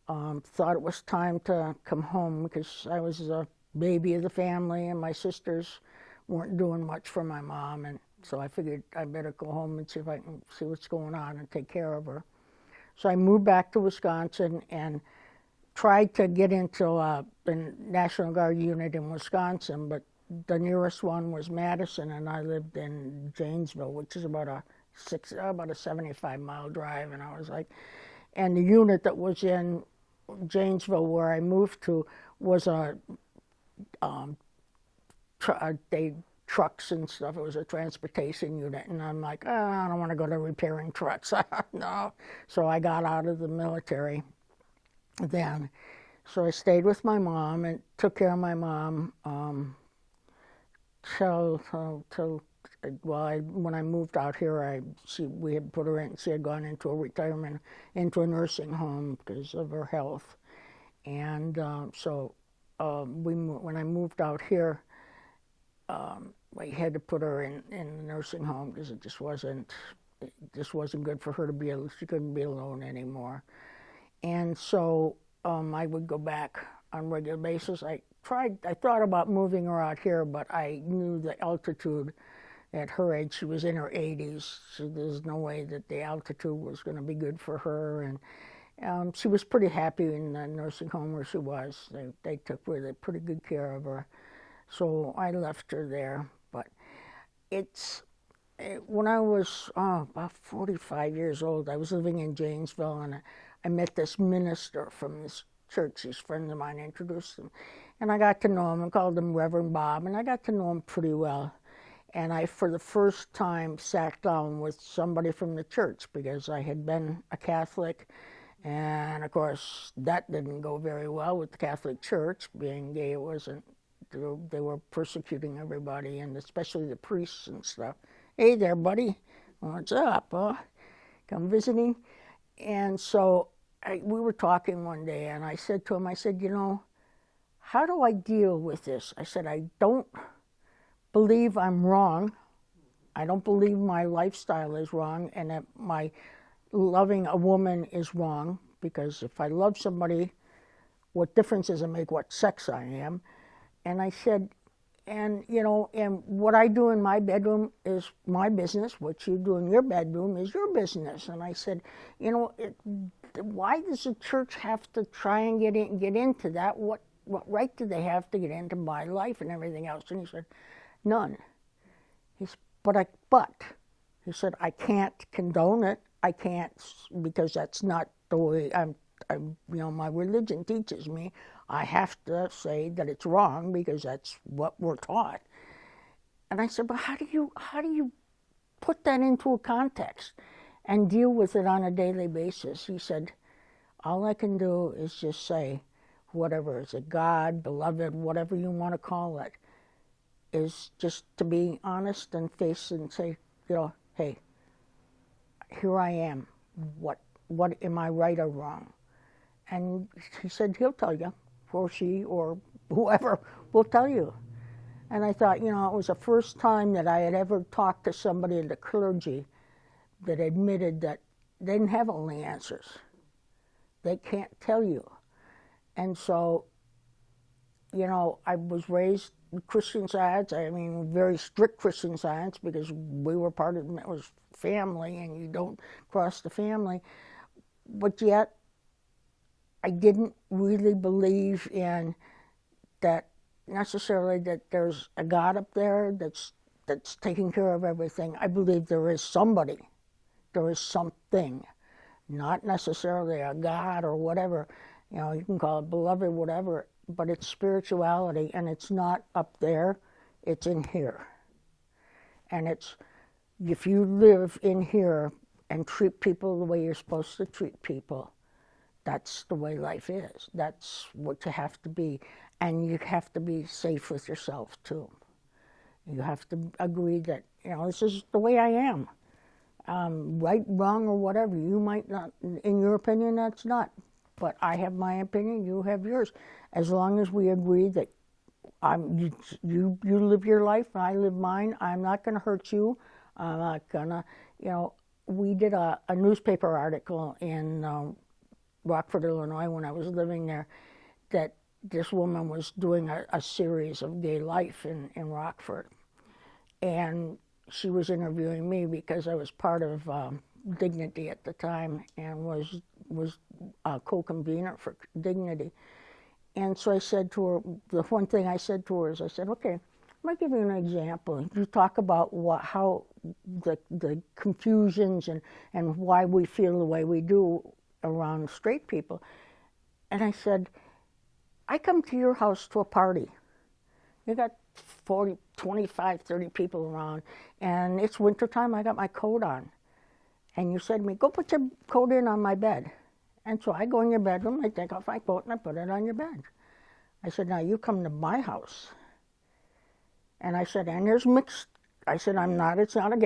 Thought it was time to come home because I was the baby of the family and my sisters weren't doing much for my mom. And so I figured I better go home and see if I can see what's going on and take care of her. So I moved back to Wisconsin and tried to get into the National Guard unit in Wisconsin, but the nearest one was Madison, and I lived in Janesville, which is about a 75-mile drive. And I was like, and the unit that was in Janesville where I moved to was trucks and stuff. It was a transportation unit, and I'm like, oh, I don't want to go to repairing trucks. No. So I got out of the military then. So I stayed with my mom and took care of my mom when I moved out here, we had put her in. She had gone into a nursing home because of her health, and when I moved out here, I had to put her in the nursing home because it just wasn't good for her to be. She couldn't be alone anymore. And so I would go back on a regular basis. I thought about moving her out here, but I knew the altitude at her age, she was in her 80s, so there's no way that the altitude was going to be good for her. And she was pretty happy in the nursing home where she was. They took really pretty good care of her. So I left her there. But when I was about 45 years old, I was living in Janesville, and I met this minister from this church. These friends of mine introduced him. And I got to know him and called him Reverend Bob, and I got to know him pretty well. And I, for the first time, sat down with somebody from the church because I had been a Catholic. And, of course, that didn't go very well with the Catholic Church. Being gay, it wasn't. They were persecuting everybody, and especially the priests and stuff. Hey there, buddy. What's up? Come visiting? And so we were talking one day, and I said to him, how do I deal with this? I said, I don't believe I'm wrong. I don't believe my lifestyle is wrong and that my loving a woman is wrong, because if I love somebody, what difference does it make what sex I am? And I said, and what I do in my bedroom is my business. What you do in your bedroom is your business. And I said, why does the church have to try and get into that? What right do they have to get into my life and everything else? And he said, none. He said, I can't condone it. I can't, because that's not the way my religion teaches me. I have to say that it's wrong because that's what we're taught. And I said, but how do you put that into a context and deal with it on a daily basis? He said, all I can do is just say, whatever, is it God, beloved, whatever you want to call it, is just to be honest and face and say, hey, here I am. What am I right or wrong? And he said, he'll tell you, or she, or whoever will tell you. And I thought, it was the first time that I had ever talked to somebody in the clergy that admitted that they didn't have all the answers. They can't tell you. And so, I was raised with Christian Science. I mean, very strict Christian Science, because we were part of it was family, and you don't cross the family. But yet, I didn't really believe in that necessarily, that there's a God up there that's taking care of everything. I believe there is somebody, there is something, not necessarily a God or whatever. You can call it beloved, whatever, but it's spirituality, and it's not up there, it's in here. And it's, if you live in here and treat people the way you're supposed to treat people, that's the way life is. That's what you have to be. And you have to be safe with yourself, too. You have to agree that, this is the way I am. Right, wrong, or whatever. You might not, in your opinion, that's not. But I have my opinion, you have yours. As long as we agree that you live your life and I live mine, I'm not going to hurt you. I'm not going to, we did a newspaper article in Rockford, Illinois, when I was living there, that this woman was doing a series of gay life in Rockford. And she was interviewing me because I was part of Dignity at the time, and was a co-convener for Dignity. And so I said to her, the one thing I said to her is, I said, okay, I'm going to give you an example. You talk about how the confusions and why we feel the way we do around straight people. And I said, I come to your house to a party. You got 40, 25, 30 people around, and it's wintertime, I got my coat on. And you said to me, go put your coat in on my bed. And so I go in your bedroom, I take off my coat, and I put it on your bed. I said, now you come to my house. And I said, and there's mixed, I said, it's not a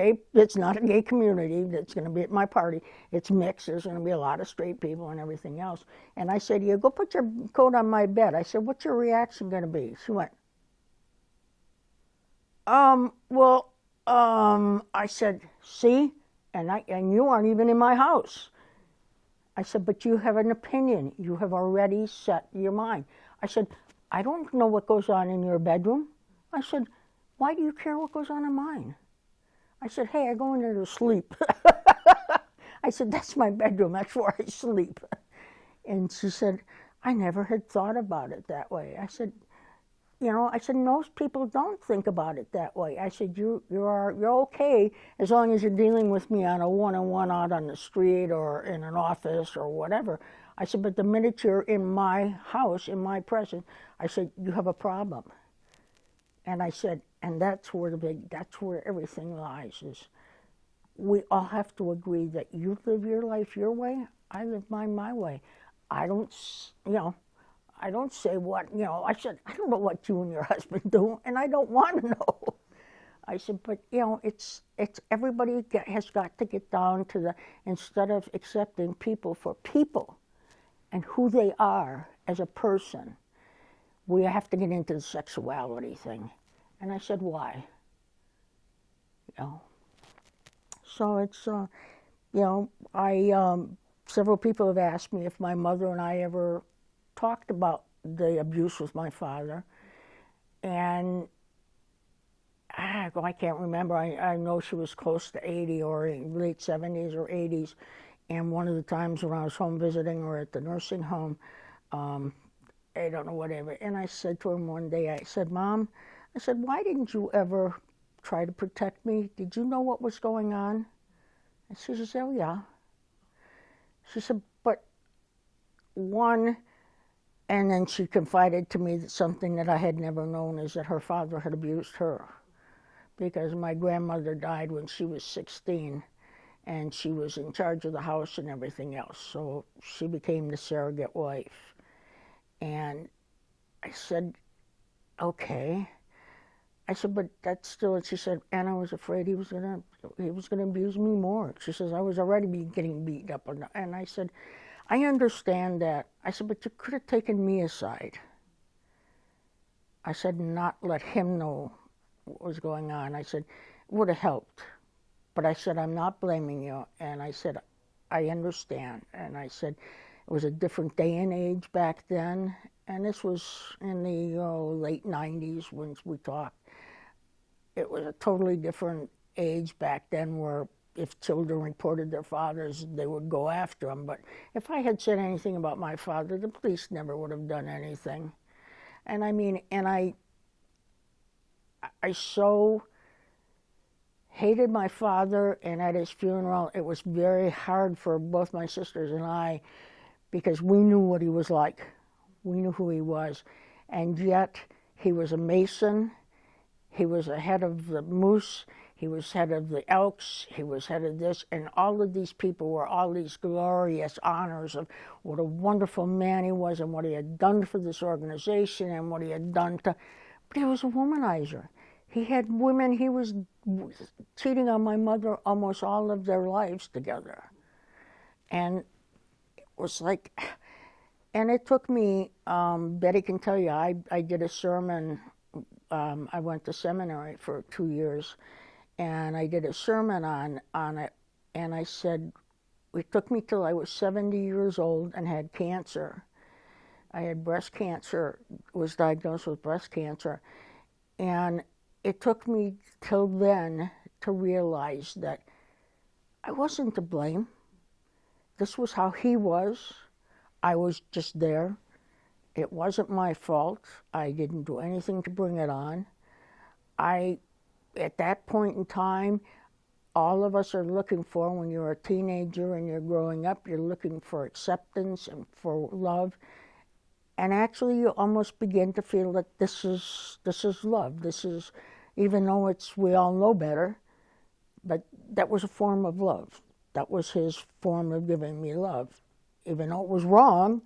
gay community that's going to be at my party. It's mixed, there's going to be a lot of straight people and everything else. And I said to you, go put your coat on my bed. I said, what's your reaction going to be? She went, I said, see? And you aren't even in my house. I said, but you have an opinion. You have already set your mind. I said, I don't know what goes on in your bedroom. I said, why do you care what goes on in mine? I said, hey, I go in there to sleep. I said, that's my bedroom. That's where I sleep. And she said, I never had thought about it that way. I said, most people don't think about it that way. I said, you're okay as long as you're dealing with me on a one-on-one out on the street or in an office or whatever. I said, but the minute you're in my house, in my presence, I said, you have a problem. And I said, and that's where everything lies, is we all have to agree that you live your life your way, I live mine my way. I don't say what, I said, I don't know what you and your husband do, and I don't want to know. I said, but, it's everybody has got to get down to instead of accepting people for people and who they are as a person, we have to get into the sexuality thing. And I said, why? So it's, several people have asked me if my mother and I ever talked about the abuse with my father, and I can't remember. I know she was close to 80 or in late 70s or 80s, and one of the times when I was home visiting or at the nursing home, I don't know, whatever, and I said to her one day, I said, Mom, I said, why didn't you ever try to protect me? Did you know what was going on? And she said, oh yeah. She said, but one, and then she confided to me that something that I had never known is that her father had abused her, because my grandmother died when she was 16, and she was in charge of the house and everything else, so she became the surrogate wife. And I said, okay. I said, but that's still, and she said, and I was afraid he was gonna abuse me more. She says, I was already getting beat up, and I said, I understand that. I said, but you could have taken me aside. I said, not let him know what was going on. I said, it would have helped. But I said, I'm not blaming you. And I said, I understand. And I said, It was a different day and age back then, and this was in the late 90s when we talked. It was a totally different age back then where if children reported their fathers, they would go after them. But if I had said anything about my father, the police never would have done anything. And I mean, and I so hated my father, and at his funeral, it was very hard for both my sisters and I because we knew what he was like. We knew who he was. And yet, he was a Mason. He was the head of the Moose. He was head of the Elks. He was head of this. And all of these people were all these glorious honors of what a wonderful man he was and what he had done for this organization and what he had done to... But he was a womanizer. He had women, he was cheating on my mother almost all of their lives together. And it was like... And it took me, Betty can tell you, I did a sermon. I went to seminary for 2 years, and I did a sermon on it, and I said, it took me till I was 70 years old and had cancer. I had breast cancer, was diagnosed with breast cancer, and it took me till then to realize that I wasn't to blame. This was how he was. I was just there. It wasn't my fault. I didn't do anything to bring it on. At that point in time, all of us are looking for, when you're a teenager and you're growing up, you're looking for acceptance and for love. And actually you almost begin to feel that this is love. This is, even though we all know better, but that was a form of love. That was his form of giving me love. Even though it was wrong,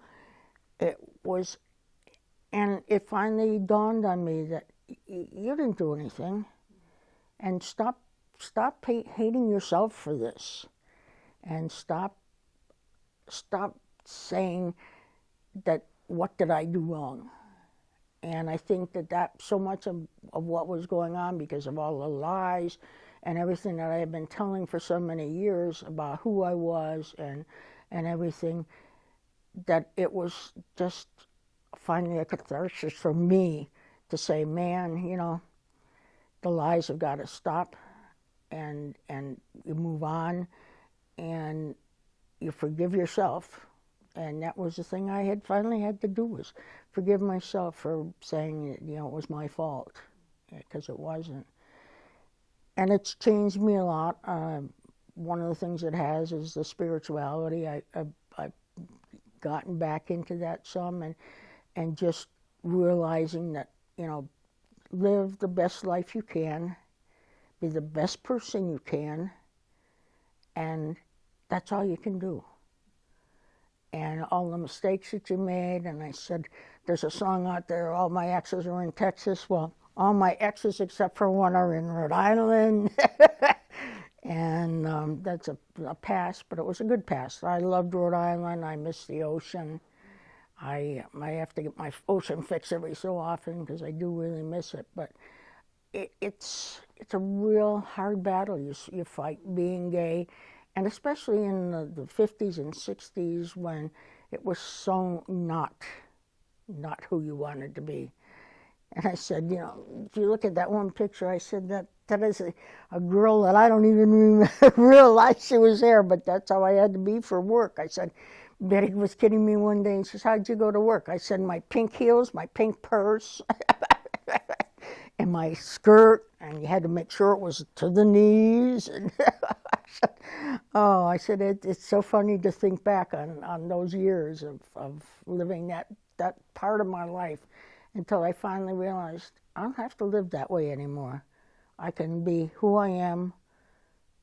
it was, and it finally dawned on me that you didn't do anything, and stop hating yourself for this, and stop saying that, what did I do wrong? And I think that so much of what was going on, because of all the lies and everything that I had been telling for so many years about who I was and everything, that it was just finally a catharsis for me to say, man, you know, the lies have got to stop, and you move on, and you forgive yourself. And that was the thing I had finally had to do, was forgive myself for saying that, you know, it was my fault, because it wasn't. And it's changed me a lot. One of the things it has is the spirituality. I've gotten back into that some, and just realizing that, you know, live the best life you can, be the best person you can, and that's all you can do. And all the mistakes that you made, and I said, there's a song out there, all my exes are in Texas. Well, all my exes except for one are in Rhode Island. And that's a past, but it was a good past. I loved Rhode Island. I miss the ocean. I have to get my ocean fix every so often because I do really miss it. But it's a real hard battle you fight being gay, and especially in the 50s and 60s when it was so not who you wanted to be. And I said, you know, if you look at that one picture, I said that is a girl that I don't even realize she was there, but that's how I had to be for work. I said, Betty was kidding me one day, and she says, how'd you go to work? I said, my pink heels, my pink purse, and my skirt, and you had to make sure it was to the knees. And I said, it's so funny to think back on those years of living that part of my life, until I finally realized I don't have to live that way anymore. I can be who I am.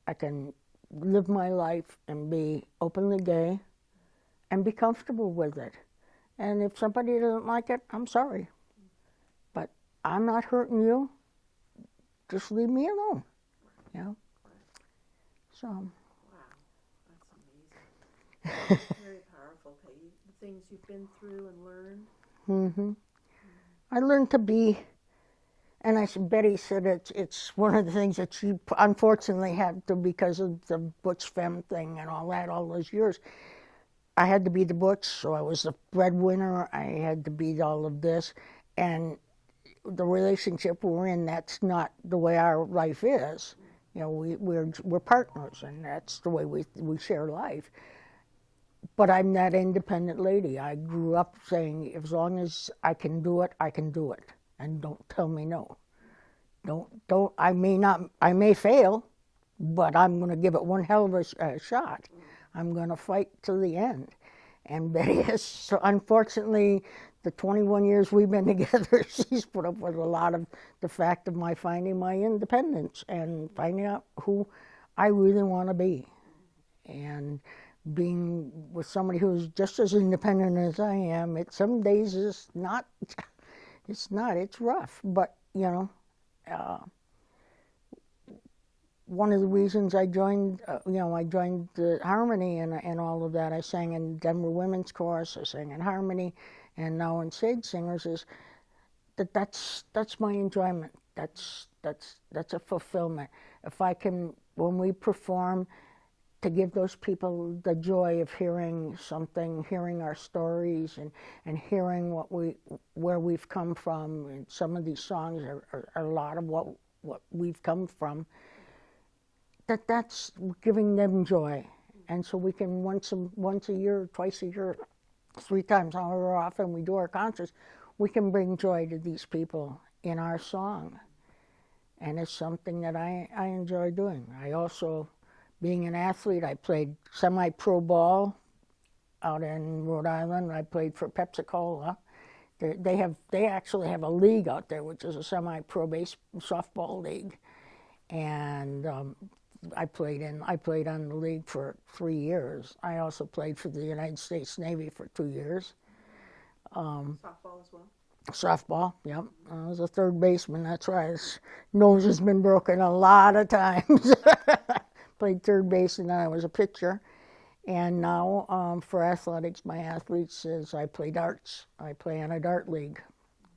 I can live my life and be openly gay and be comfortable with it. And if somebody doesn't like it, I'm sorry. But I'm not hurting you. Just leave me alone, you know? So. Wow, that's amazing. Very powerful, Peggy. The things you've been through and learned. Mm-hmm. I learned to be, and Betty said it's one of the things that she unfortunately had to, because of the butch femme thing and all that all those years. I had to be the butch, so I was the breadwinner. I had to be all of this, and the relationship we're in, that's not the way our life is. You know, we're partners, and that's the way we share life. But I'm that independent lady. I grew up saying, as long as I can do it, I can do it, and don't tell me no. Don't. I may not. I may fail, but I'm going to give it one hell of a shot. I'm going to fight to the end. And Betty has, so unfortunately, the 21 years we've been together, she's put up with a lot of the fact of my finding my independence and finding out who I really want to be. And being with somebody who's just as independent as I am, some days is not, it's rough. But, uh, one of the reasons I joined, I joined the Harmony and all of that. I sang in Denver Women's Chorus, I sang in Harmony, and now in Sage Singers, is that's my enjoyment. That's a fulfillment. If I can, when we perform, to give those people the joy of hearing something, hearing our stories, and hearing where we've come from. And some of these songs are a lot of what we've come from. That's giving them joy, and so we can once a year, twice a year, 3 times, however often we do our concerts, we can bring joy to these people in our song, and it's something that I enjoy doing. I also, being an athlete, I played semi-pro ball out in Rhode Island. I played for Pepsi-Cola. They actually have a league out there, which is a semi-pro base softball league, and I played on the league for 3 years. I also played for the United States Navy for 2 years. Softball as well? Softball, yep. I was a third baseman, that's right. His nose has been broken a lot of times. Played third base, and then I was a pitcher. And now for athletics, my athletes is I play darts. I play on a dart league.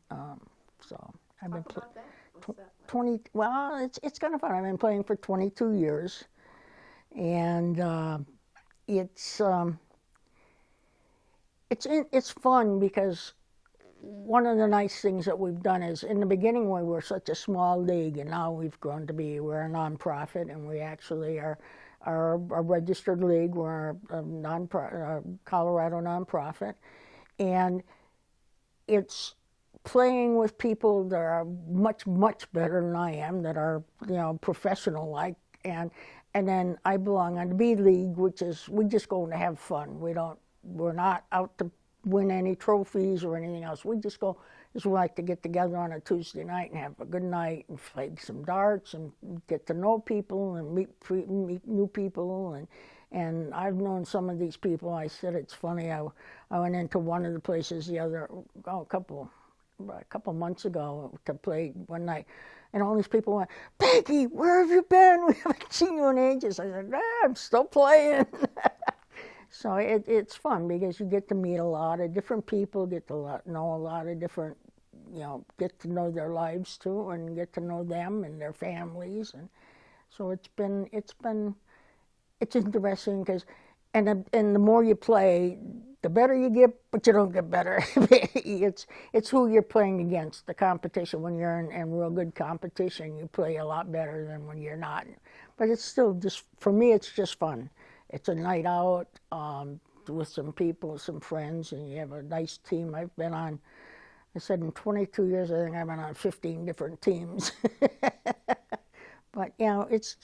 So I've been Talk about that. What's that like? 20, well, it's kind of fun. I've been playing for 22 years, and it's fun because one of the nice things that we've done is, in the beginning we were such a small league, and now we're a nonprofit, and we actually are a registered league. We're a Colorado nonprofit, and it's playing with people that are much, much better than I am, that are, professional like, and then I belong on the B League, which is, we just go to have fun. We're not out to win any trophies or anything else. We just like to get together on a Tuesday night and have a good night and play some darts and get to know people and meet new people, and I've known some of these people. I said it's funny, I went into one of the places a couple months ago to play one night, and all these people went, "Peggy, where have you been? We haven't seen you in ages." I said, "I'm still playing." So it's fun because you get to meet a lot of different people, get to know a lot of different, get to know their lives too, and get to know them and their families, and so it's interesting because, and the more you play, the better you get, but you don't get better. It's who you're playing against, the competition. When you're in real good competition, you play a lot better than when you're not. But it's still just, for me, it's just fun. It's a night out with some people, some friends, and you have a nice team. I've been on, I said in 22 years, I think I've been on 15 different teams. But it's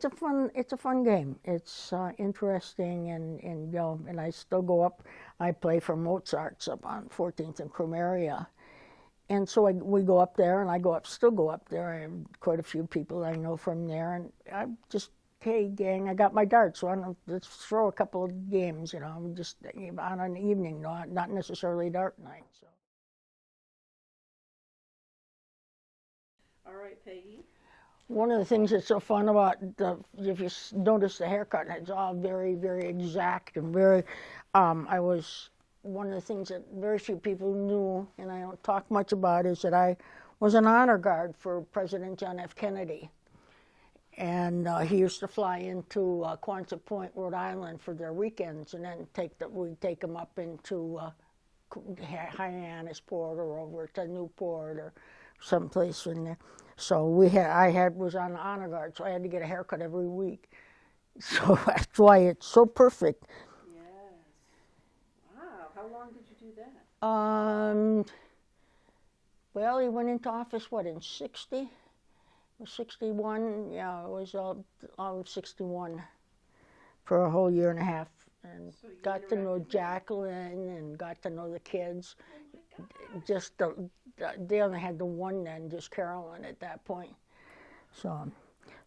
a fun game. It's interesting, and I still go up. I play for Mozart's up on 14th and Crumeria, and so we go up there, and I still go up there. I have quite a few people I know from there, and I just, hey gang, I got my darts, so let's throw a couple of games, just on an evening, not necessarily dart night. So. All right, Peggy. One of the things that's so fun about if you notice the haircut, it's all very, very exact and very, one of the things that very few people knew, and I don't talk much about, is that I was an honor guard for President John F. Kennedy. And he used to fly into Quonset Point, Rhode Island for their weekends, and then we'd take them up into Hyannisport or over to Newport or someplace in there. So was on the honor guard, so I had to get a haircut every week. So that's why it's so perfect. Yes. Wow. How long did you do that? Well, he went into office, in 60? 61? Yeah, it was all 61 for a whole year and a half. And So you got to know interacted with them? Jacqueline and got to know the kids. Oh my God. Just they only had the one then, just Carolyn at that point. So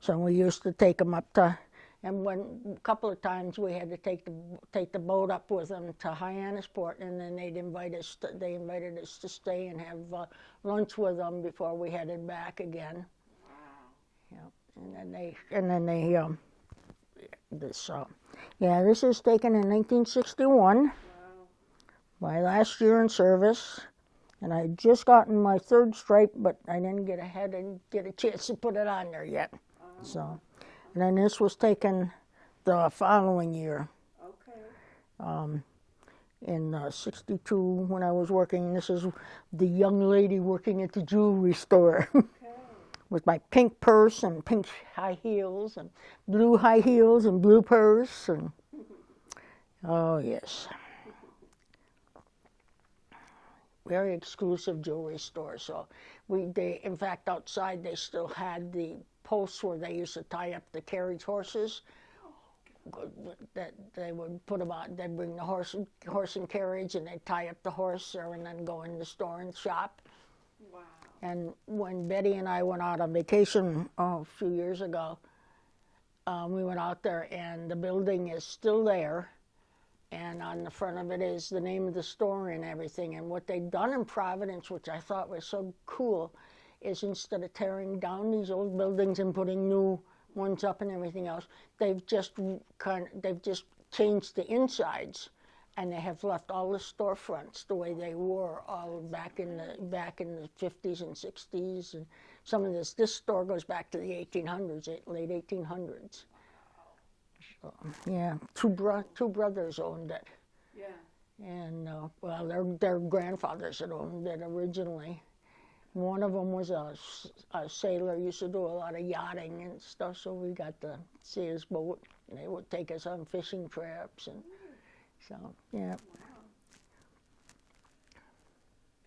we used to take them up to, and a couple of times we had to take the boat up with them to Hyannisport, and then they invited us to stay and have lunch with them before we headed back again. Wow. Yeah, and then they this is taken in 1961. Wow. My last year in service, and I had just gotten my third stripe, but I didn't get a chance to put it on there yet. So, and then this was taken the following year. Okay. In 62 when I was working. This is the young lady working at the jewelry store Okay. with my pink purse and pink high heels and blue high heels and blue purse. And oh, yes. Very exclusive jewelry store. So in fact, outside they still had the posts where they used to tie up the carriage horses. That they would put them out. They'd bring the horse and carriage, and they'd tie up the horse there, and then go in the store and shop. Wow. And when Betty and I went out on vacation a few years ago, we went out there, and the building is still there. And on the front of it is the name of the store and everything. And what they'd done in Providence, which I thought was so cool, is instead of tearing down these old buildings and putting new ones up and everything else, they've just changed the insides, and they have left all the storefronts the way they were all back in the 50s and 60s. And some of this store goes back to the 1800s, late 1800s. So, yeah, two brothers owned it. Yeah. And their grandfathers had owned it originally. One of them was a sailor, used to do a lot of yachting and stuff, so we got to see his boat. And they would take us on fishing trips, and so, yeah. Wow.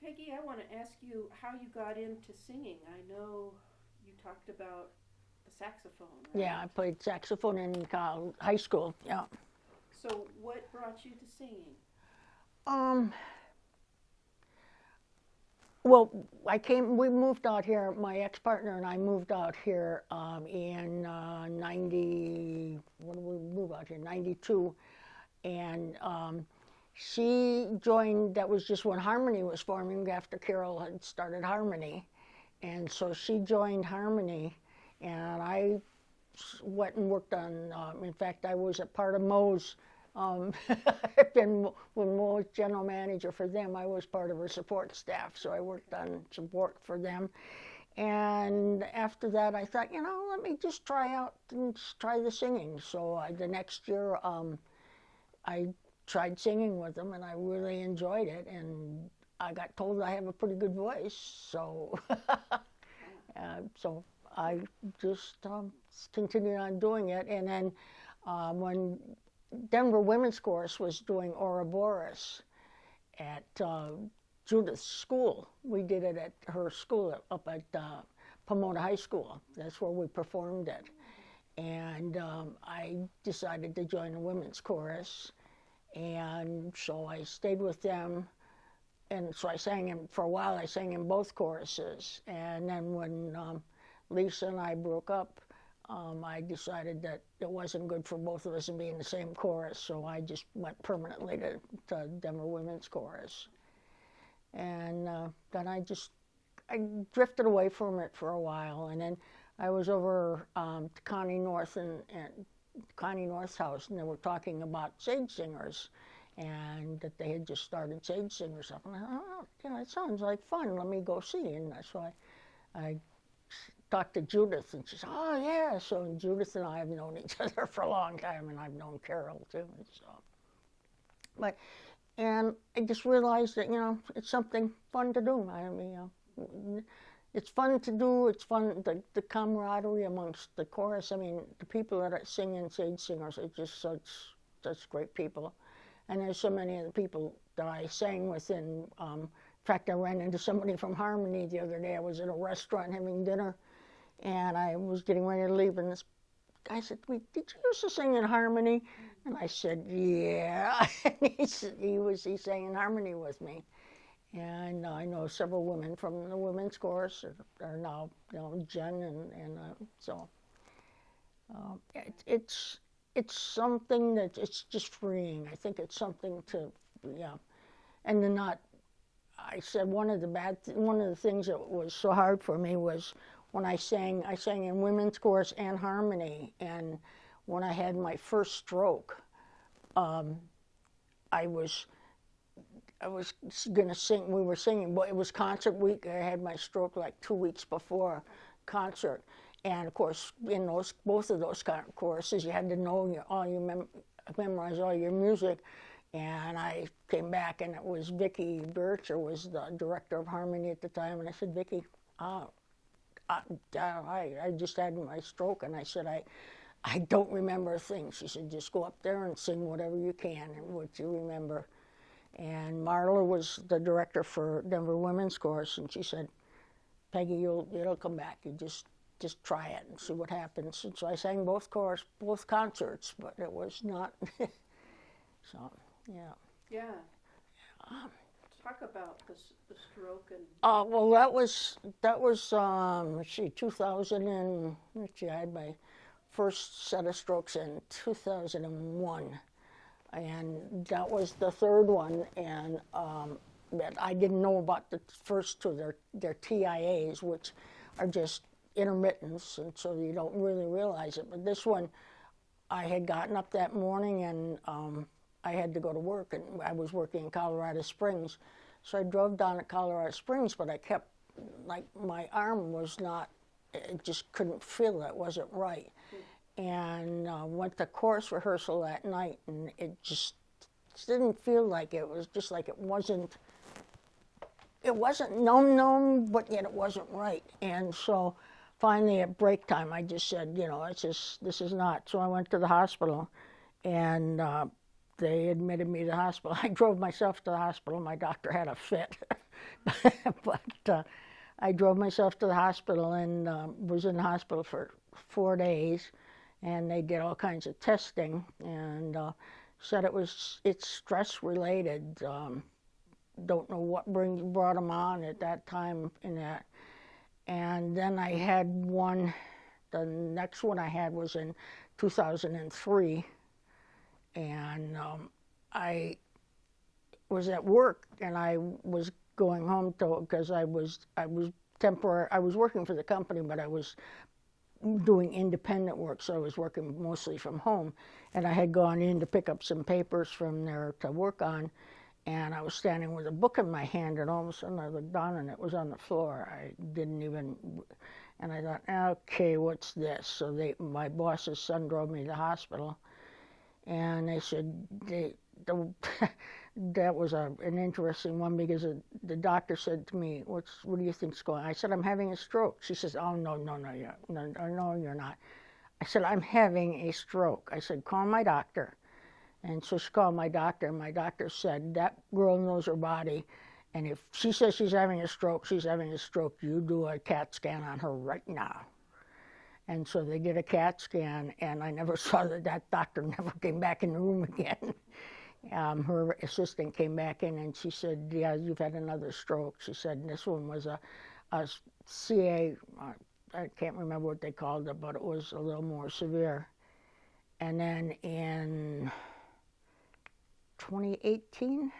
Peggy, I want to ask you how you got into singing. I know you talked about the saxophone, right? Yeah, I played saxophone in high school, yeah. So what brought you to singing? Well, we moved out here, my ex-partner and I moved out here in 92. And she joined, that was just when Harmony was forming after Carol had started Harmony. And so she joined Harmony, and I went and worked on, in fact, I was a part of Mo's. When Mo was general manager for them, I was part of her support staff, so I worked on support for them. And after that, I thought, let me just try out and try the singing. So the next year, I tried singing with them, and I really enjoyed it. And I got told I have a pretty good voice, so so I just continued on doing it. And then when Denver Women's Chorus was doing Ouroboros at Judith's school. We did it at her school up at Pomona High School. That's where we performed it. And I decided to join the women's chorus. And so I stayed with them. And so for a while I sang in both choruses. And then when Lisa and I broke up, I decided that it wasn't good for both of us to be in the same chorus, so I just went permanently to Denver Women's Chorus. And then I drifted away from it for a while, and then I was over to Connie North and Connie North's house, and they were talking about sage singers, and that they had just started sage singers up. And I thought, it sounds like fun. Let me go see. And so I talk to Judith, and she said, oh yeah. So Judith and I have known each other for a long time, and I've known Carol too. So, but and I just realized that it's something fun to do. I mean, it's fun to do. It's fun the camaraderie amongst the chorus. I mean, the people that sing in Sage Singers are just such great people, and there's so many of the people that I sang with in. In fact, I ran into somebody from Harmony the other day. I was at a restaurant having dinner, and I was getting ready to leave, and this guy said, did you used to sing in Harmony? And I said, yeah. And he sang in Harmony with me. And I know several women from the women's chorus are now, Jen, and so it's something that it's just freeing. I think it's something to, and to not. I said one of the things that was so hard for me was when I sang in women's chorus and Harmony, and when I had my first stroke, I was gonna sing. We were singing, but it was concert week. I had my stroke like 2 weeks before concert, and of course, in both of those choruses, you had to know memorize all your music. And I came back, and it was Vicki Bircher was the director of Harmony at the time, and I said, Vicki, I just had my stroke, and I said, I don't remember a thing. She said, just go up there and sing whatever you can and what you remember. And Marla was the director for Denver Women's Chorus, and she said, Peggy, it'll come back. You just try it and see what happens. And so I sang both concerts, but it was not. So. Yeah. Yeah. Talk about the stroke and. Well, that was 2000 and I had my first set of strokes in 2001, and that was the third one. And but I didn't know about the first two. They're TIAs, which are just intermittents, and so you don't really realize it. But this one, I had gotten up that morning and. I had to go to work, and I was working in Colorado Springs. So I drove down to Colorado Springs, but I kept, my arm was not, it just couldn't feel it, it wasn't right. And went to chorus rehearsal that night, and it just didn't feel like it was just like it wasn't numb, but yet it wasn't right. And so finally at break time, I just said, this is not. So I went to the hospital, and they admitted me to the hospital. I drove myself to the hospital. My doctor had a fit. But I drove myself to the hospital and was in the hospital for 4 days. And they did all kinds of testing and said it's stress related. Don't know what brought them on at that time in that. And then I had the next one I had was in 2003. And I was at work, and I was going home because I was working for the company, but I was doing independent work, so I was working mostly from home. And I had gone in to pick up some papers from there to work on, and I was standing with a book in my hand, and all of a sudden I looked down, and it was on the floor. I didn't even, and I thought, okay, what's this? So my boss's son drove me to the hospital. And they said that was an interesting one because the doctor said to me, "What do you think's going on?" I said, "I'm having a stroke." She says, "Oh no, you're not." I said, "I'm having a stroke." I said, "Call my doctor." And so she called my doctor, and my doctor said, "That girl knows her body, and if she says she's having a stroke, she's having a stroke. You do a CAT scan on her right now." And so they did a CAT scan, and I never saw that doctor never came back in the room again. Her assistant came back in, and she said, "Yeah, you've had another stroke." She said, "This one was a CA, I can't remember what they called it, but it was a little more severe." And then in 2018,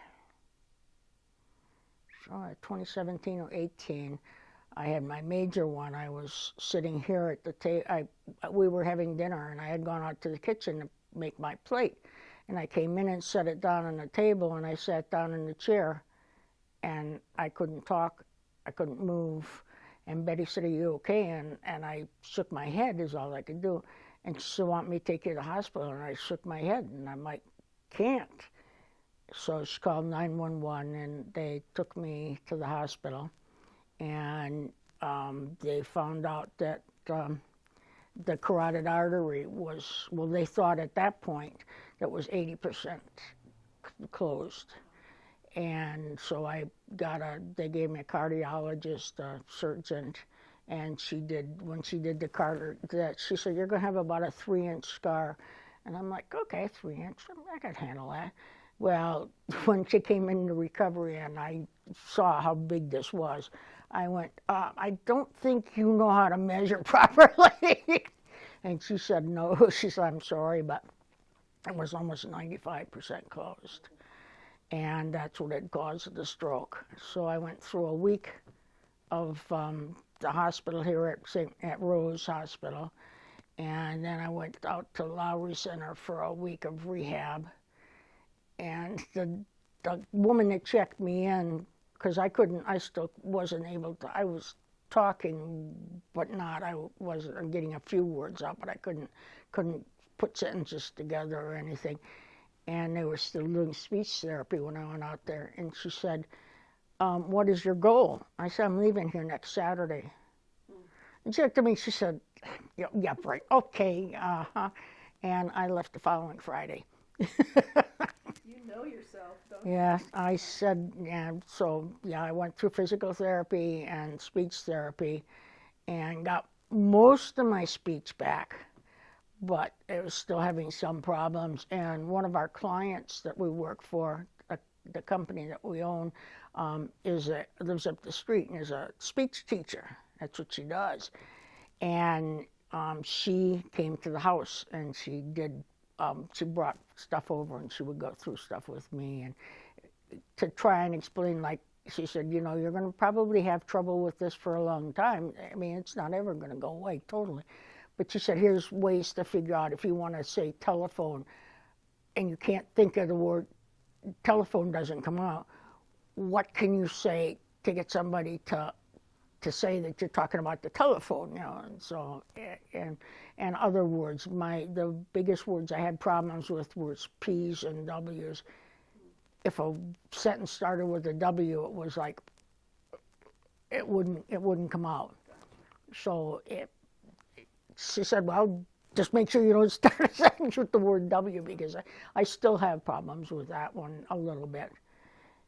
2017 or 18, I had my major one. I was sitting here at the table. We were having dinner, and I had gone out to the kitchen to make my plate. And I came in and set it down on the table, and I sat down in the chair, and I couldn't talk. I couldn't move. And Betty said, are you okay? And I shook my head is all I could do. And she said, want me to take you to the hospital? And I shook my head, and I'm like, can't. So she called 911, and they took me to the hospital. And they found out that the carotid artery was, well, they thought at that point that was 80% closed. And so they gave me a cardiologist, a surgeon, and when she did the carter, she said, you're going to have about a 3-inch scar. And I'm like, okay, 3 inch, I can handle that. Well, when she came into recovery and I saw how big this was, I went, I don't think you know how to measure properly. And she said, no. She said, I'm sorry, but it was almost 95% closed. And that's what had caused the stroke. So I went through a week of the hospital here at Rose Hospital. And then I went out to Lowry Center for a week of rehab. And the woman that checked me in, because I still wasn't able to, I was talking, but not, I'm getting a few words out, but I couldn't put sentences together or anything. And they were still doing speech therapy when I went out there. And she said, what is your goal? I said, I'm leaving here next Saturday. And she looked at me, she said, yeah, right, okay, And I left the following Friday. You know yourself, don't you? Yeah, I said, I went through physical therapy and speech therapy and got most of my speech back, but it was still having some problems. And one of our clients that we work for, the company that we own, lives up the street and is a speech teacher. That's what she does. And she came to the house and she brought stuff over and she would go through stuff with me and to try and explain, like she said, you're going to probably have trouble with this for a long time. I mean, it's not ever going to go away totally. But she said, here's ways to figure out if you want to say telephone and you can't think of the word, telephone doesn't come out, what can you say to get somebody to say that you're talking about the telephone, and so, and other words. The biggest words I had problems with was P's and W's. If a sentence started with a W, it was like, it wouldn't come out. So she said, well, just make sure you don't start a sentence with the word W, because I still have problems with that one a little bit.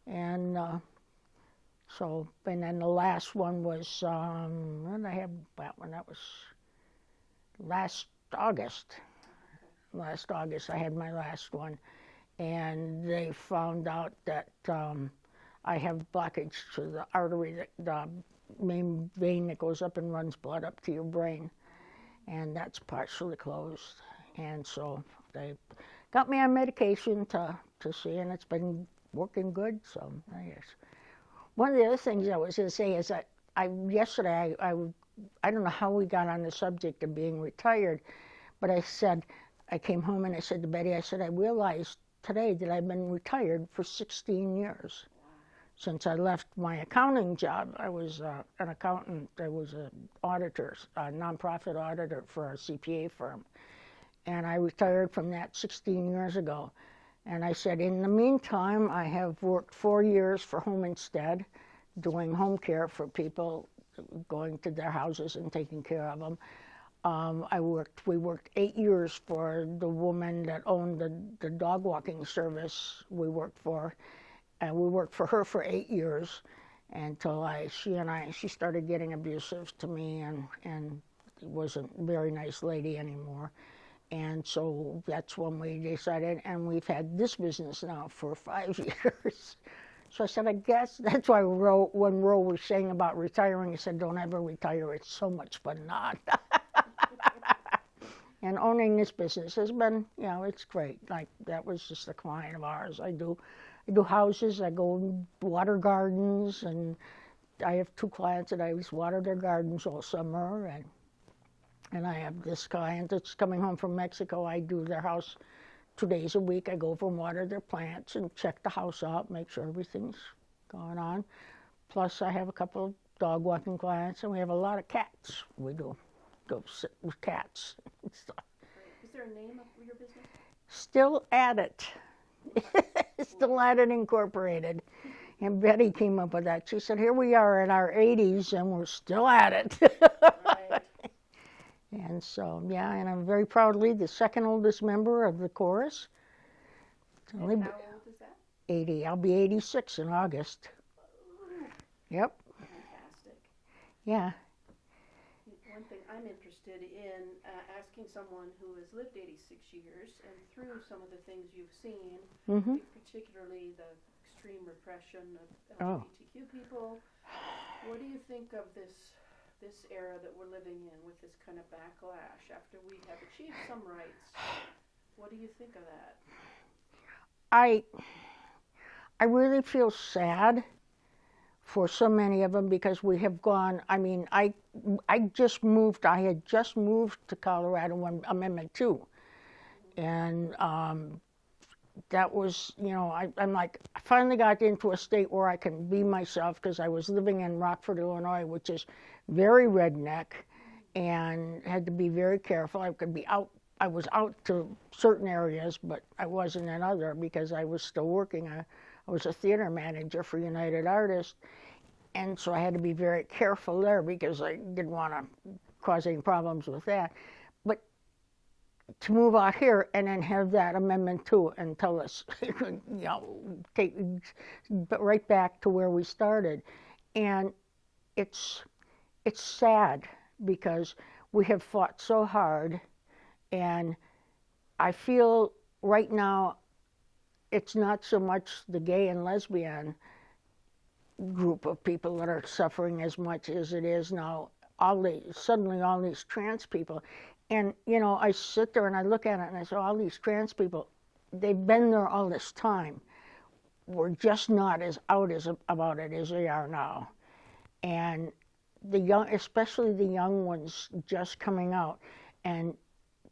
And and then the last one was, when did I have that one? That was last August. Last August I had my last one. And they found out that I have blockage to the artery, the main vein that goes up and runs blood up to your brain. And that's partially closed. And so they got me on medication to see, and it's been working good, so I guess. One of the other things I was going to say is that yesterday I don't know how we got on the subject of being retired, but I came home and I said to Betty, I realized today that I've been retired for 16 years. Since I left my accounting job. I was an accountant. I was an auditor, a nonprofit auditor for a CPA firm. And I retired from that 16 years ago. And I said, in the meantime, I have worked 4 years for Home Instead, doing home care for people, going to their houses and taking care of them. We worked 8 years for the woman that owned the dog walking service we worked for. And we worked for her for 8 years until she started getting abusive to me and wasn't a very nice lady anymore. And so that's when we decided, and we've had this business now for 5 years. So I said, I guess that's why when Ro was saying about retiring, he said, don't ever retire, it's so much fun not. And owning this business has been, it's great. Like, that was just a client of ours. I do houses, I go water gardens, and I have 2 clients that I always water their gardens all summer, and I have this client that's coming home from Mexico. I do their house 2 days a week. I go over and water their plants and check the house out, make sure everything's going on. Plus, I have a couple dog walking clients, and we have a lot of cats. We go sit with cats and stuff. Great. Is there a name of your business? Still at it. Still at it Incorporated. And Betty came up with that. She said, here we are in our 80s and we're still at it. Right. And so, yeah, and I'm very proudly the second oldest member of the chorus. And how old is that? 80. I'll be 86 in August. Ooh, Yep. fantastic. Yeah. One thing I'm interested in asking someone who has lived 86 years and through some of the things you've seen, Mm-hmm. particularly the extreme repression of Oh. LGBTQ people, what do you think of this era that we're living in with this kind of backlash after we have achieved some rights? What do you think of that? I really feel sad for so many of them because we have gone. I mean, I just moved. I had just moved to Colorado when Amendment 2, and that was, you know, I'm like, I finally got into a state where I can be myself because I was living in Rockford, Illinois, which is very redneck, and had to be very careful. I could be out. I was out to certain areas, but I wasn't in other because I was still working. I was a theater manager for United Artists, and so I had to be very careful there because I didn't want to cause any problems with that. But to move out here and then have that Amendment 2 and tell us, you know, take right back to where we started, and it's sad because we have fought so hard, and I feel right now it's not so much the gay and lesbian group of people that are suffering as much as it is now suddenly all these trans people. And, you know, I sit there and I look at it and I say, all these trans people, they've been there all this time. We're just not as out about it as they are now. And the young, especially the young ones just coming out and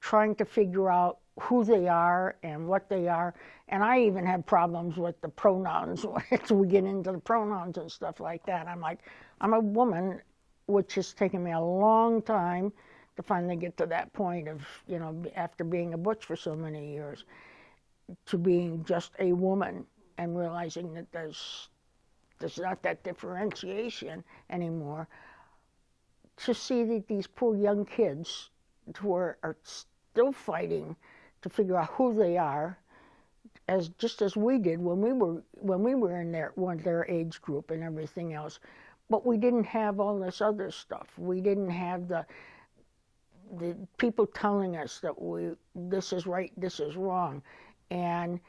trying to figure out who they are and what they are. And I even have problems with the pronouns as we get into the pronouns and stuff like that. I'm like, I'm a woman, which has taken me a long time to finally get to that point of, you know, after being a butch for so many years, to being just a woman and realizing that there's not that differentiation anymore. To see that these poor young kids who are still fighting to figure out who they are, just as we did when we were in their age group and everything else, but we didn't have all this other stuff. We didn't have the people telling us that this is right, this is wrong, and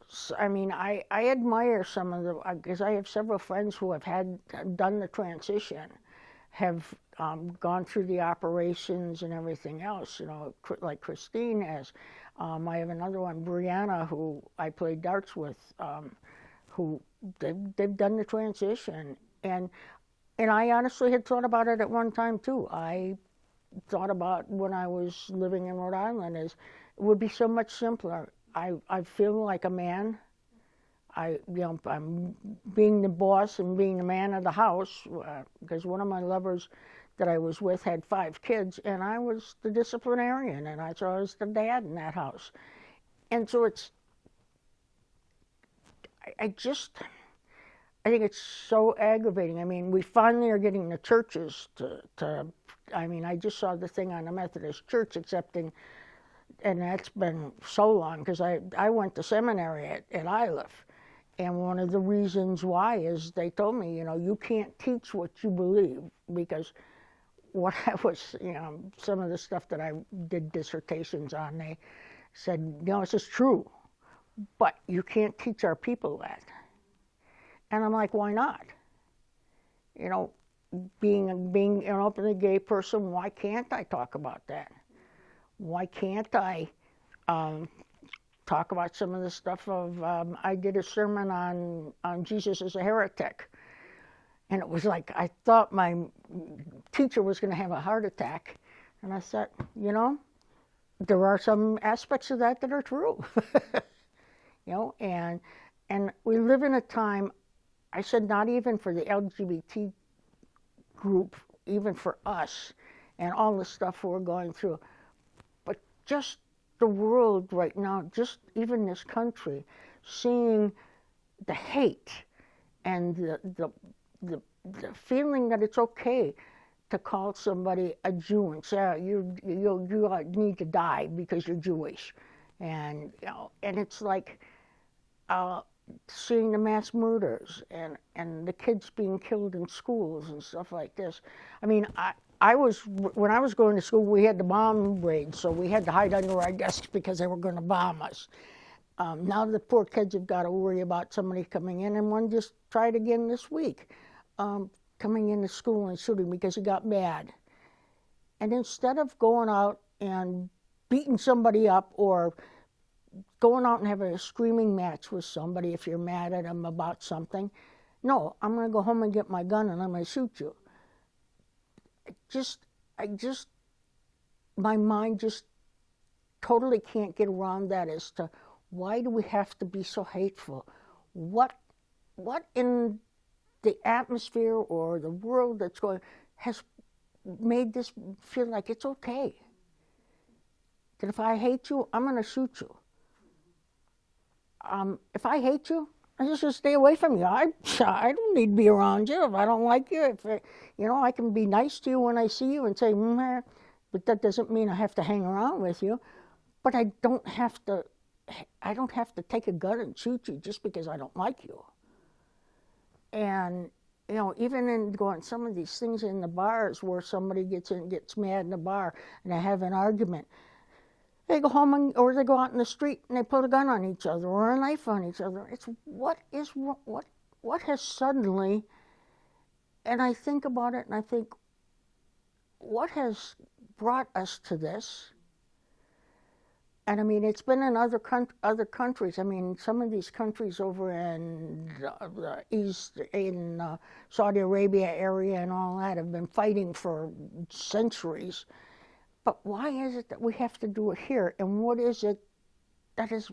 so, I mean, I admire some of because I have several friends who have done the transition, have gone through the operations and everything else, you know, like Christine has. I have another one, Brianna, who I played darts with, who they've done the transition. And I honestly had thought about it at one time too. I thought about when I was living in Rhode Island is it would be so much simpler. I feel like a man. I'm being the boss and being the man of the house, because one of my lovers that I was with had 5 kids, and I was the disciplinarian, and I was the dad in that house. And so I think it's so aggravating. I mean, we finally are getting the churches to I mean, I just saw the thing on the Methodist Church accepting, and that's been so long, because I went to seminary at Iliff. And one of the reasons why is they told me, you know, you can't teach what you believe, because what I was, you know, some of the stuff that I did dissertations on, they said, no, this is true, but you can't teach our people that. And I'm like, why not? You know, being an openly gay person, why can't I talk about that? Why can't I talk about some of the stuff of, I did a sermon on Jesus as a heretic. And it was like, I thought my teacher was going to have a heart attack. And I said, you know, there are some aspects of that are true. You know, and we live in a time, I said, not even for the LGBT group, even for us, and all the stuff we're going through. But just the world right now, just even this country, seeing the hate and the feeling that it's okay to call somebody a Jew and say, you need to die because you're Jewish. And, and it's like seeing the mass murders and the kids being killed in schools and stuff like this. I mean, when I was going to school, we had the bomb raids, so we had to hide under our desks because they were going to bomb us. Now the poor kids have got to worry about somebody coming in, and one just tried again this week. Coming into school and shooting because he got mad. And instead of going out and beating somebody up or going out and having a screaming match with somebody if you're mad at them about something, no, I'm going to go home and get my gun and I'm going to shoot you. My mind just totally can't get around that as to why do we have to be so hateful? What in the atmosphere or the world that's going has made this feel like it's okay? That if I hate you, I'm going to shoot you. If I hate you, I just stay away from you. I don't need to be around you if I don't like you. I can be nice to you when I see you and say, but that doesn't mean I have to hang around with you. But I don't have to take a gun and shoot you just because I don't like you. And, even in going some of these things in the bars where somebody gets mad in the bar and they have an argument, they go home or they go out in the street and they put a gun on each other or a knife on each other. It's what has suddenly, and I think about it and I think, what has brought us to this? And I mean, it's been in other countries. I mean, some of these countries over in the East, in Saudi Arabia area and all that have been fighting for centuries. But why is it that we have to do it here? And what is it that has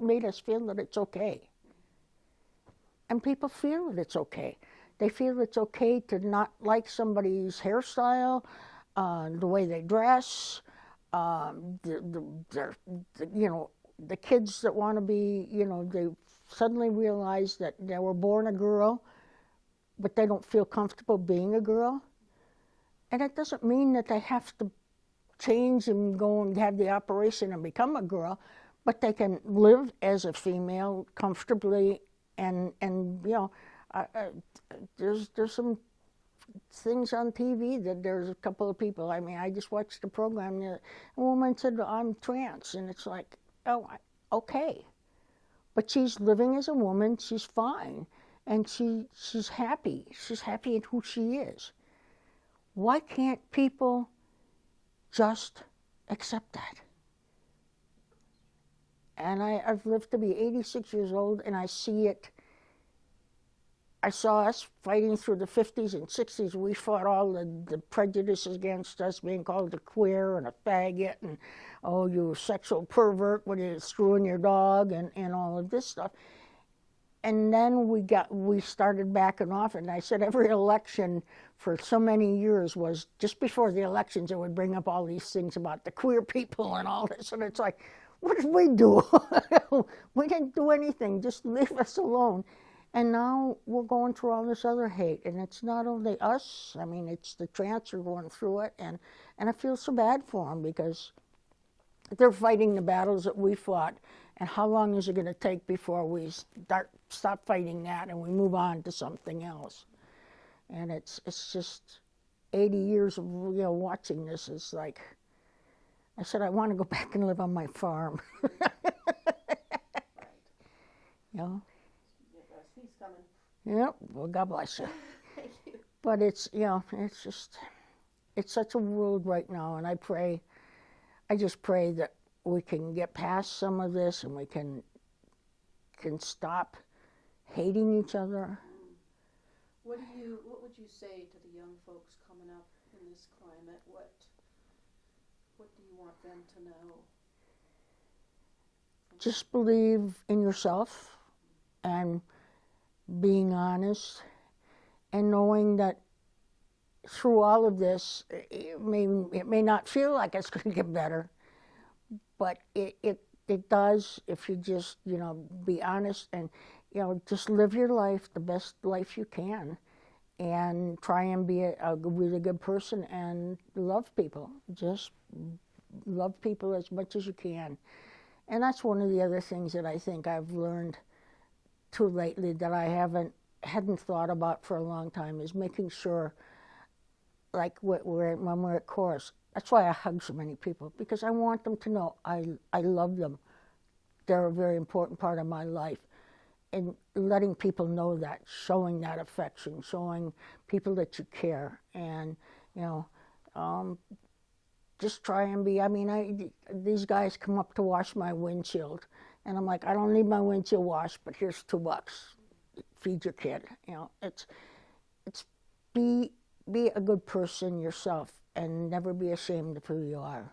made us feel that it's okay? And people feel that it's okay. They feel it's okay to not like somebody's hairstyle, the way they dress. The kids that want to be, they suddenly realize that they were born a girl, but they don't feel comfortable being a girl. And it doesn't mean that they have to change and go and have the operation and become a girl, but they can live as a female comfortably. And there's some things on TV that there's a couple of people. I mean, I just watched the program. A woman said, I'm trans. And it's like, oh, okay. But she's living as a woman. She's fine. And she's happy. She's happy in who she is. Why can't people just accept that? And I've lived to be 86 years old, and I see it. I saw us fighting through the 50s and 60s. We fought all the prejudices against us, being called a queer and a faggot and, oh, you sexual pervert when you're screwing your dog and all of this stuff. And then we started backing off, and I said every election for so many years was just before the elections, it would bring up all these things about the queer people and all this. And it's like, what did we do? We didn't do anything. Just leave us alone. And now we're going through all this other hate, and it's not only us. I mean, it's the trans are going through it, and I feel so bad for them because they're fighting the battles that we fought. And how long is it going to take before we stop fighting that and we move on to something else? And it's just 80 years of watching this. It's like I said, I want to go back and live on my farm. He's coming. Yep. Well, God bless you. Thank you. But it's it's such a world right now, and I just pray that we can get past some of this and we can stop hating each other. What would you say to the young folks coming up in this climate? What do you want them to know? Just believe in yourself and being honest and knowing that through all of this, it may not feel like it's going to get better, but it does if you just, be honest and, just live your life the best life you can and try and be a really good person and love people. Just love people as much as you can. And that's one of the other things that I think I've learned too lately that I hadn't thought about for a long time is making sure, like when we're at chorus, that's why I hug so many people, because I want them to know I love them. They're a very important part of my life. And letting people know that, showing that affection, showing people that you care, and just try and be. I mean, these guys come up to wash my windshield, and I'm like, I don't need my windshield washed, but here's $2. Feed your kid. It's be a good person yourself, and never be ashamed of who you are.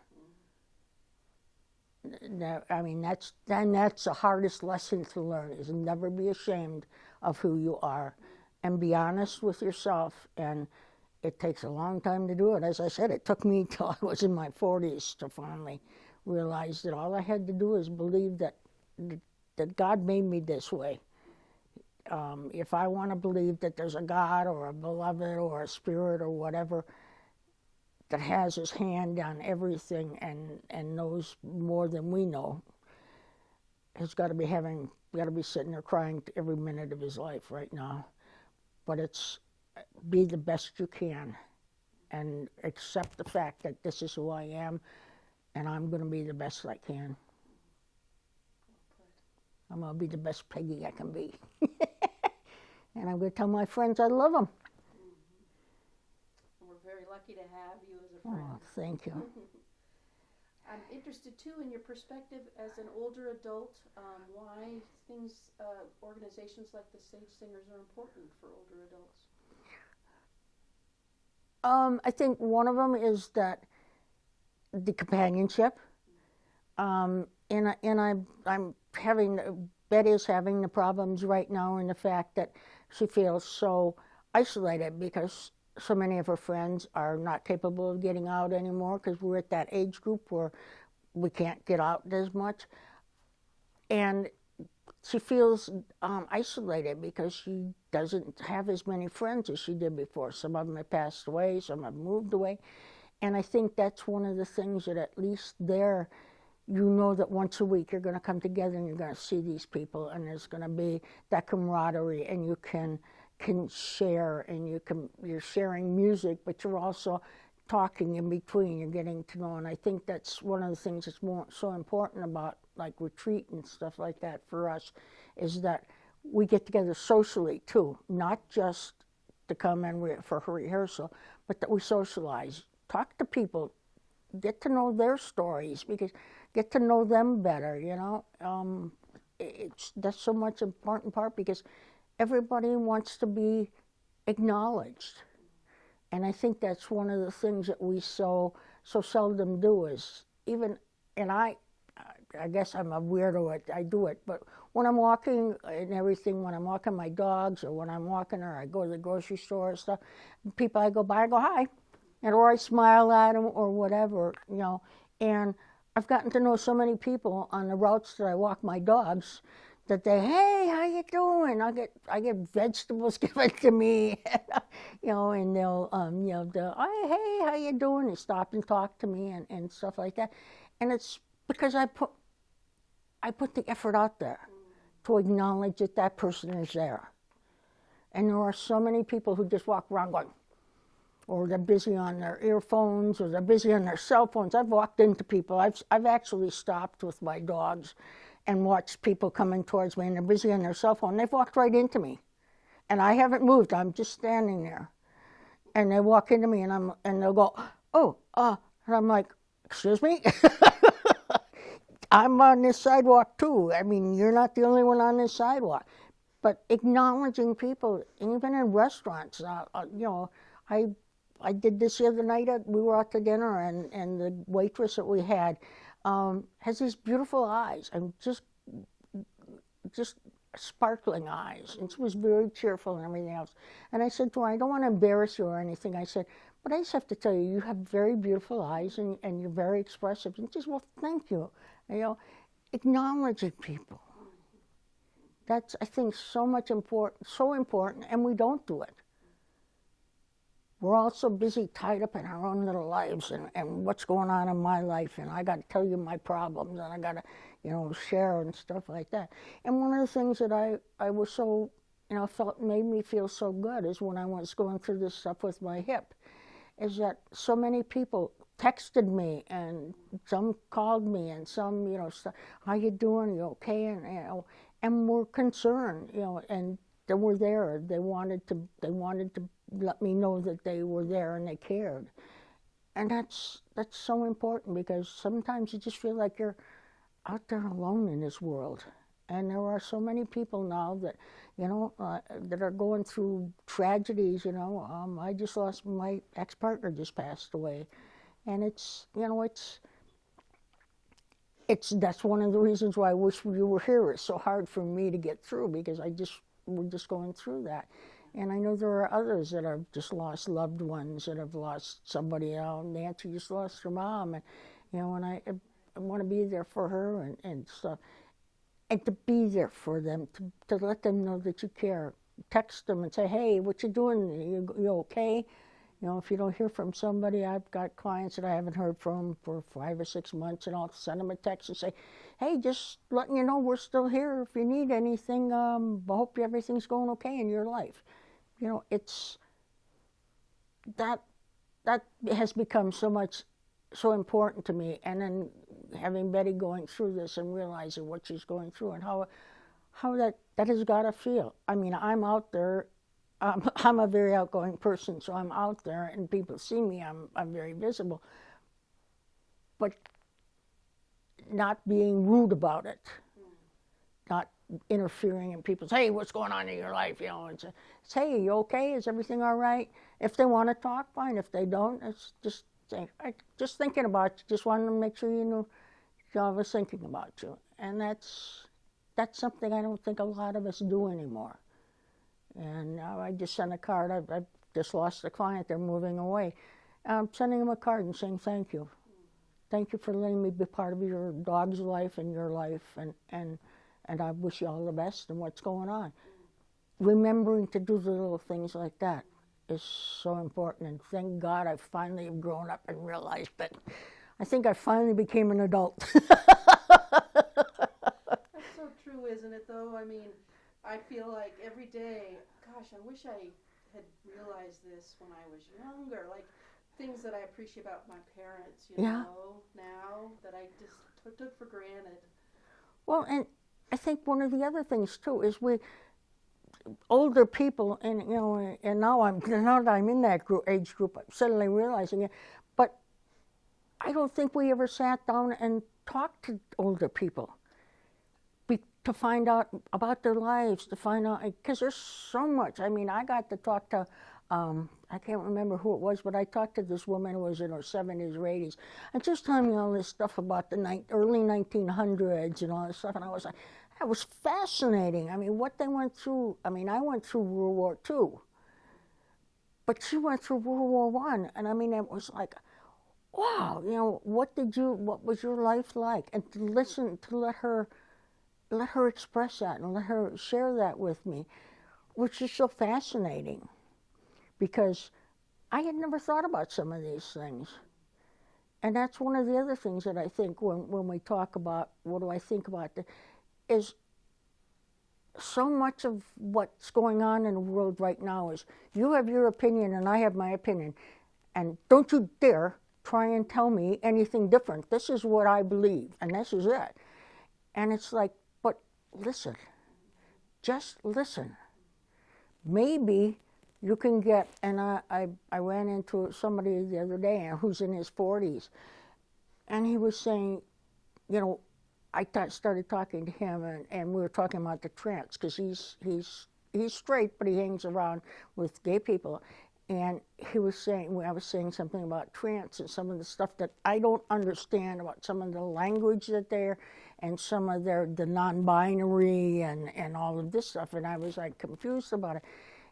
I mean, that's the hardest lesson to learn, is never be ashamed of who you are and be honest with yourself. And it takes a long time to do it. As I said, it took me till I was in my 40s to finally realize that all I had to do is believe that God made me this way. If I want to believe that there's a God or a beloved or a spirit or whatever that has his hand on everything and knows more than we know, he's got to be sitting there crying every minute of his life right now. But it's be the best you can and accept the fact that this is who I am, and I'm going to be the best I can. I'm going to be the best Peggy I can be. And I'm going to tell my friends I love them. We're very lucky to have you as a friend. Oh, thank you. I'm interested too in your perspective as an older adult, why organizations like the Sage Singers are important for older adults. I think one of them is that the companionship. I'm Betty is having the problems right now in the fact that she feels so isolated because so many of her friends are not capable of getting out anymore, because we're at that age group where we can't get out as much. And she feels isolated because she doesn't have as many friends as she did before. Some of them have passed away, some have moved away. And I think that's one of the things that at least there, that once a week you're going to come together and you're going to see these people, and there's going to be that camaraderie, and you can share, and you're sharing music, but you're also talking in between, you're getting to know. And I think that's one of the things that's so important about like retreat and stuff like that for us, is that we get together socially too, not just to come in for rehearsal, but that we socialize, talk to people, get to know their stories, because get to know them better, that's so much important part, because everybody wants to be acknowledged. And I think that's one of the things that we so seldom do, is and I guess I'm a weirdo, I do it, but when I'm walking and everything, when I'm walking my dogs, or when I'm walking, or I go to the grocery store and stuff, people I go by, I go, hi, or I smile at them or whatever, and I've gotten to know so many people on the routes that I walk my dogs, that they, hey, how you doing? I get vegetables given to me, and they'll, hey, how you doing? They stop and talk to me and stuff like that. And it's because I put the effort out there to acknowledge that person is there. And there are so many people who just walk around going, or they're busy on their earphones, or they're busy on their cell phones. I've walked into people. I've actually stopped with my dogs and watched people coming towards me, and they're busy on their cell phone. They've walked right into me, and I haven't moved. I'm just standing there, and they walk into me, and they'll go, and I'm like, excuse me. I'm on this sidewalk too. I mean, you're not the only one on this sidewalk. But acknowledging people, even in restaurants, I did this the other night. We were out to dinner, and the waitress that we had has these beautiful eyes, and just sparkling eyes, and she was very cheerful and everything else. And I said to her, I don't want to embarrass you or anything. I said, but I just have to tell you, you have very beautiful eyes, and you're very expressive. And she says, well, thank you. You know, acknowledging people. That's, I think, so important, and we don't do it. We're all so busy, tied up in our own little lives and what's going on in my life, and I got to tell you my problems, and I got to, you know, share and stuff like that. And one of the things that I was so, you know, felt made me feel so good is when I was going through this stuff with my hip, is that so many people texted me, and some called me, and some, you know, how you doing? Are you okay? And, you know, and were concerned, you know, and they were there. They wanted to let me know that they were there and they cared. And that's so important, because sometimes you just feel like you're out there alone in this world. And there are so many people now that, you know, that are going through tragedies, you know. I just lost my ex-partner, just passed away. And it's, you know, that's one of the reasons why I wish you were here. It's so hard for me to get through, because we're just going through that. And I know there are others that have just lost loved ones, that have lost somebody else. Nancy just lost her mom, and, you know, and I want to be there for her and stuff. And to be there for them, to let them know that you care. Text them and say, hey, what you doing? You okay? You know, if you don't hear from somebody, I've got clients that I haven't heard from for 5 or 6 months, and I'll send them a text and say, hey, just letting you know we're still here. If you need anything, I hope everything's going okay in your life. You know, it's that has become so important to me. And then having Betty going through this and realizing what she's going through and how that has got to feel. I mean, I'm out there. I'm a very outgoing person, so I'm out there, and people see me. I'm very visible, but not being rude about it, not interfering in people's, hey, what's going on in your life? You know, it's hey, you okay? Is everything all right? If they want to talk, fine. If they don't, it's just just thinking about you. Just wanted to make sure you knew I was thinking about you, and that's something I don't think a lot of us do anymore. And I just sent a card. I just lost a client. They're moving away. I'm sending them a card and saying thank you. Thank you for letting me be part of your dog's life and your life, and I wish you all the best in what's going on. Remembering to do the little things like that is so important, and thank God I finally have grown up and realized that. I think I finally became an adult. That's so true, isn't it, though? I mean, I feel like every day, gosh, I wish I had realized this when I was younger. Like, things that I appreciate about my parents, you know, now that I just took for granted. Well, and I think one of the other things, too, is older people, and, you know, and now that I'm in that age group, I'm suddenly realizing it, but I don't think we ever sat down and talked to older people to find out about their lives, to find out, because there's so much. I mean, I got to talk to, I can't remember who it was, but I talked to this woman who was in her 70s or 80s, and just telling me all this stuff about the early 1900s and all this stuff, and I was like, that was fascinating. I mean, what they went through. I mean, I went through World War II, but she went through World War I, and I mean, it was like, wow, you know, what was your life like? And to listen, to let her express that and let her share that with me, which is so fascinating, because I had never thought about some of these things. And that's one of the other things that I think when we talk about what do I think about is so much of what's going on in the world right now is you have your opinion and I have my opinion, and don't you dare try and tell me anything different. This is what I believe, and this is it. And it's like, but listen, just listen. Maybe you can get, and I ran into somebody the other day who's in his 40s, and he was saying, you know, I started talking to him, and we were talking about the trance, because he's straight, but he hangs around with gay people. And he was saying, I was saying something about trance and some of the stuff that I don't understand about some of the language that they're, and some of the non-binary and all of this stuff. And I was like confused about it.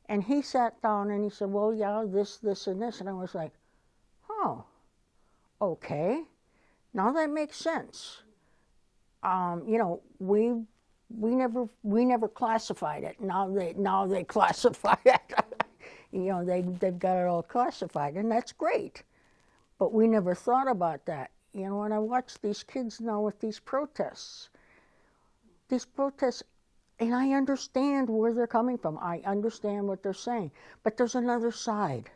And he sat down and he said, well, yeah, this, and this. And I was like, oh, okay. Now that makes sense. You know, we never classified it. Now they classify it. You know, they've got it all classified, and that's great. But we never thought about that. You know, and I watch these kids now with these protests, and I understand where they're coming from. I understand what they're saying. But there's another side,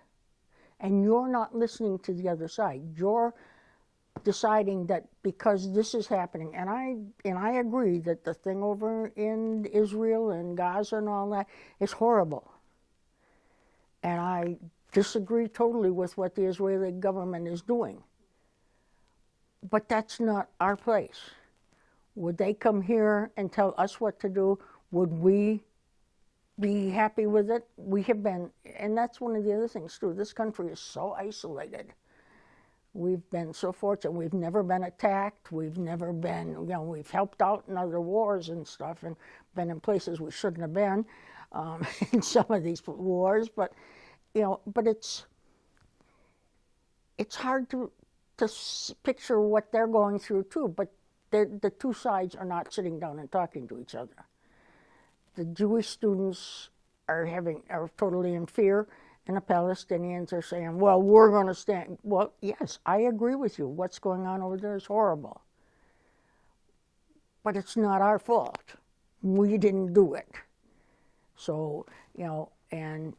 and you're not listening to the other side. You're deciding that because this is happening, and I agree that the thing over in Israel and Gaza and all that is horrible. And I disagree totally with what the Israeli government is doing. But that's not our place. Would they come here and tell us what to do? Would we be happy with it? We have been, and that's one of the other things too. This country is so isolated. We've been so fortunate. We've never been attacked. We've never been, you know, we've helped out in other wars and stuff and been in places we shouldn't have been in some of these wars. But, you know, but it's hard to picture what they're going through too. But the two sides are not sitting down and talking to each other. The Jewish students are totally in fear. And the Palestinians are saying, well, we're going to stand. Well, yes, I agree with you. What's going on over there is horrible. But it's not our fault. We didn't do it. So, you know, and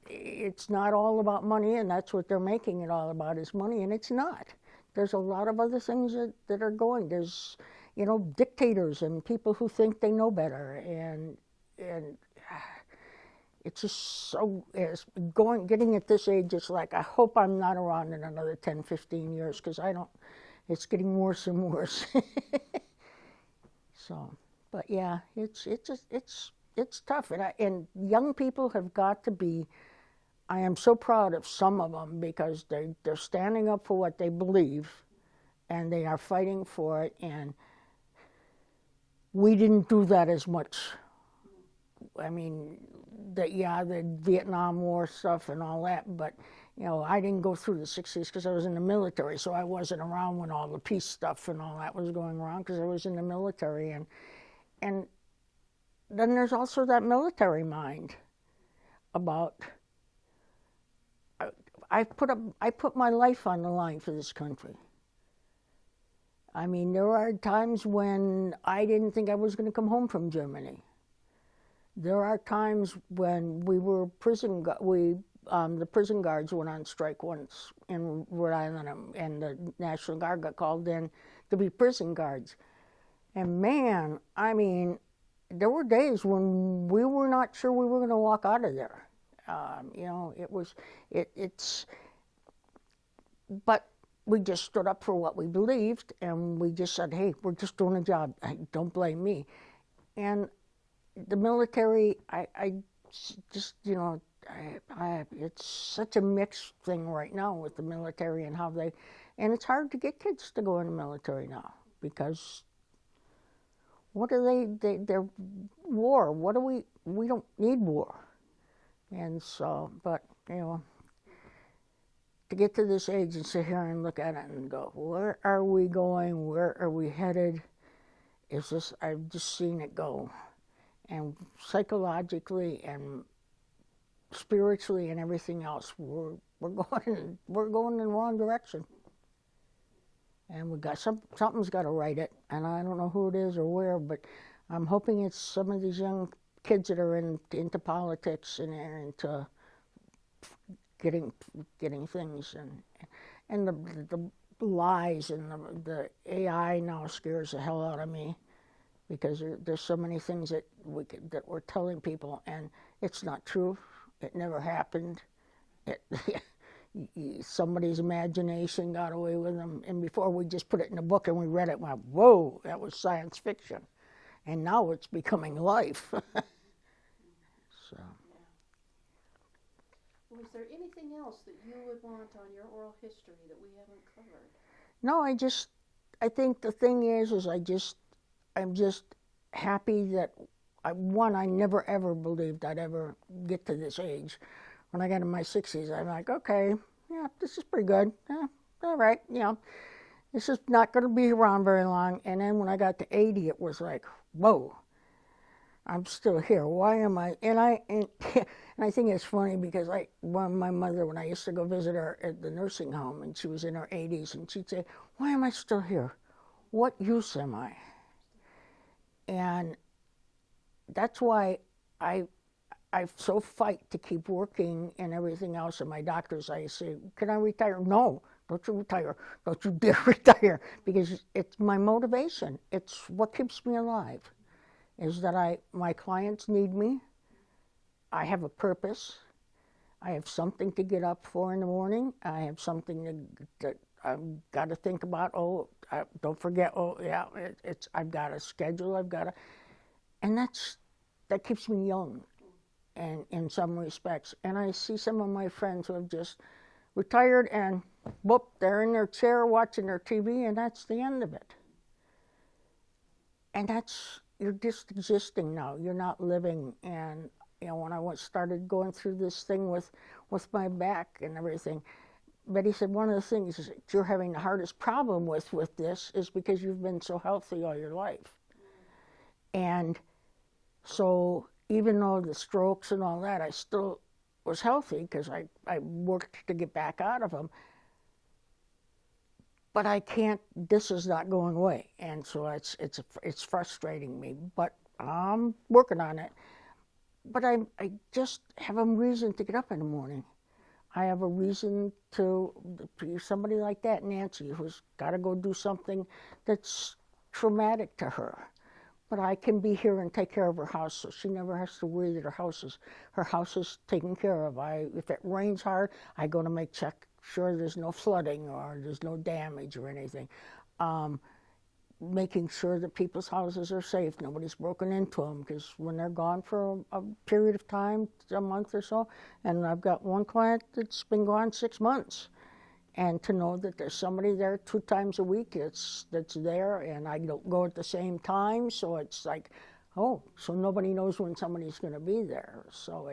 it's not all about money, and that's what they're making it all about is money, and it's not. There's a lot of other things that are going. There's, you know, dictators and people who think they know better, and it's just so, getting at this age, it's like, I hope I'm not around in another 10, 15 years, because it's getting worse and worse. So, but yeah, it's tough. And young people have got to be, I am so proud of some of them, because they're standing up for what they believe, and they are fighting for it, and we didn't do that as much. I mean, the Vietnam War stuff and all that, but, you know, I didn't go through the 60s because I was in the military, so I wasn't around when all the peace stuff and all that was going around because I was in the military. And then there's also that military mind about, I put my life on the line for this country. I mean, there are times when I didn't think I was going to come home from Germany. There are times when the prison guards went on strike once in Rhode Island, and the National Guard got called in to be prison guards. And man, I mean, there were days when we were not sure we were going to walk out of there. You know, but we just stood up for what we believed, and we just said, hey, we're just doing a job. Don't blame me. And the military, I just, you know, it's such a mixed thing right now with the military and how and it's hard to get kids to go in the military now, because what are they're war. What do we don't need war. And so, but, you know, to get to this age and sit here and look at it and go, where are we going? Where are we headed? I've just seen it go. And psychologically and spiritually and everything else, we're going in the wrong direction. And we got something's got to right it, and I don't know who it is or where, but I'm hoping it's some of these young kids that are into politics and into getting things, and the lies and the AI now scares the hell out of me. Because there's so many things that we're telling people, and it's not true. It never happened. Somebody's imagination got away with them. And before, we just put it in a book and we read it and went, whoa, that was science fiction. And now it's becoming life. So. Was there anything else that you would want on your oral history that we haven't covered? No, I think the thing is I'm just happy that I never ever believed I'd ever get to this age. When I got in my 60s, I'm like, okay, yeah, this is pretty good. Yeah, all right, this is not going to be around very long. And then when I got to 80, it was like, whoa, I'm still here. Why am I? And I think it's funny because my mother, when I used to go visit her at the nursing home, and she was in her 80s, and she'd say, "Why am I still here? What use am I?" And that's why I I so fight to keep working and everything else. And my doctors, I say, "Can I retire?" "No, don't you retire. Don't you dare retire," because it's my motivation. It's what keeps me alive. Is that my clients need me. I have a purpose. I have something to get up for in the morning. I have something that I've got to think about. Oh, don't forget. Oh, yeah, I've got a schedule. And that keeps me young, and in some respects. And I see some of my friends who have just retired, and whoop, they're in their chair watching their TV, and that's the end of it. And you're just existing now. You're not living. And when I started going through this thing with my back and everything, Betty said one of the things that you're having the hardest problem with this is because you've been so healthy all your life. And so even though the strokes and all that, I still was healthy because I worked to get back out of them. But I can't. This is not going away, and so it's frustrating me. But I'm working on it. But I just have a reason to get up in the morning. I have a reason to somebody like that, Nancy, who's got to go do something that's traumatic to her. But I can be here and take care of her house, so she never has to worry that her house is taken care of. If it rains hard, I go to check sure there's no flooding or there's no damage or anything. Making sure that people's houses are safe, nobody's broken into them, because when they're gone for a period of time, a month or so, and I've got one client that's been gone 6 months, and to know that there's somebody there 2 times a week that's there, and I don't go at the same time, so it's like, oh, so nobody knows when somebody's going to be there. So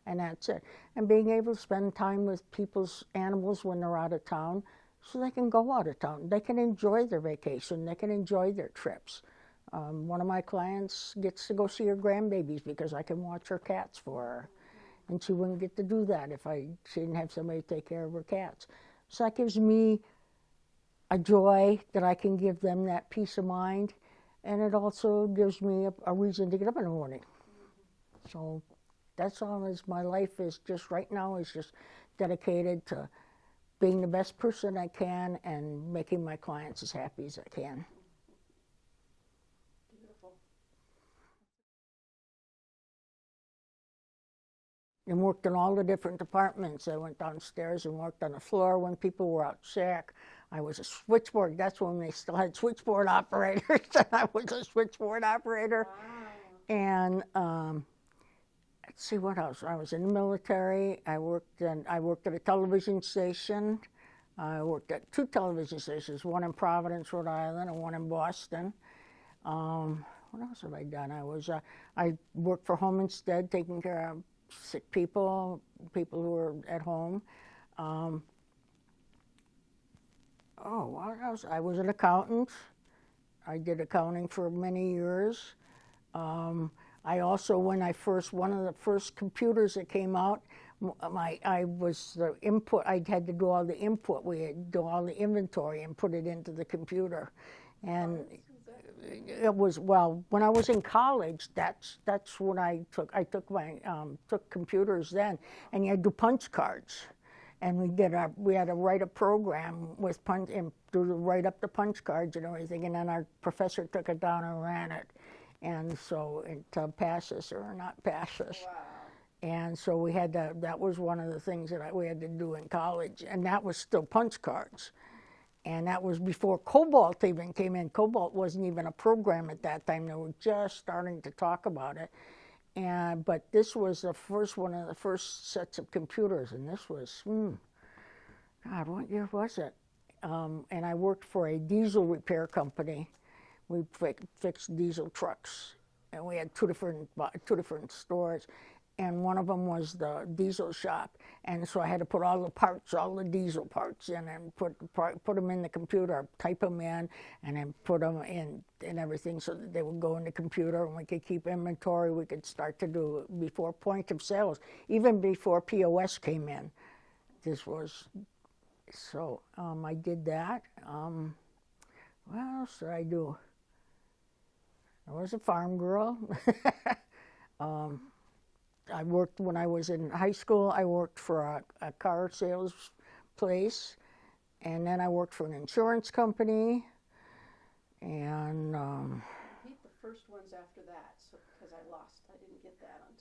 and that's it. And being able to spend time with people's animals when they're out of town, so they can go out of town. They can enjoy their vacation. They can enjoy their trips. One of my clients gets to go see her grandbabies because I can watch her cats for her. And she wouldn't get to do that if she didn't have somebody to take care of her cats. So that gives me a joy that I can give them that peace of mind. And it also gives me a reason to get up in the morning. So that's all. My life is just right now is just dedicated to being the best person I can and making my clients as happy as I can. Beautiful. And worked in all the different departments. I went downstairs and worked on the floor when people were out sick. I was a switchboard. That's when they still had switchboard operators. I was a switchboard operator. Wow. And let's see what else. I was in the military. I worked at a television station. I worked at 2 television stations, one in Providence, Rhode Island, and one in Boston. What else have I done? I worked for Home Instead, taking care of sick people who were at home. What else? I was an accountant. I did accounting for many years. I also, one of the first computers that came out, I was the input. I had to do all the input. We had to do all the inventory and put it into the computer. And it was, when I was in college, that's when I took computers then, and you had to do punch cards. And we had to write a program with punch and write up the punch cards and everything. And then our professor took it down and ran it. And so to pass us or not pass us. Wow. And so we had that was one of the things that we had to do in college. And that was still punch cards. And that was before Cobalt even came in. Cobalt wasn't even a program at that time. They were just starting to talk about it. And but this was the first one of the first sets of computers, and this was, God, what year was it? And I worked for a diesel repair company. We fixed diesel trucks, and we had two different stores, and one of them was the diesel shop. And so I had to put all the parts, all the diesel parts in, and put them in the computer, type them in, and then put them in and everything, so that they would go in the computer, and we could keep inventory. We could start to do before point of sales, even before POS came in. This was so. I did that. What else did I do? I was a farm girl. I worked when I was in high school. I worked for a car sales place, and then I worked for an insurance company. And Repeat the first ones after that, so because I didn't get that on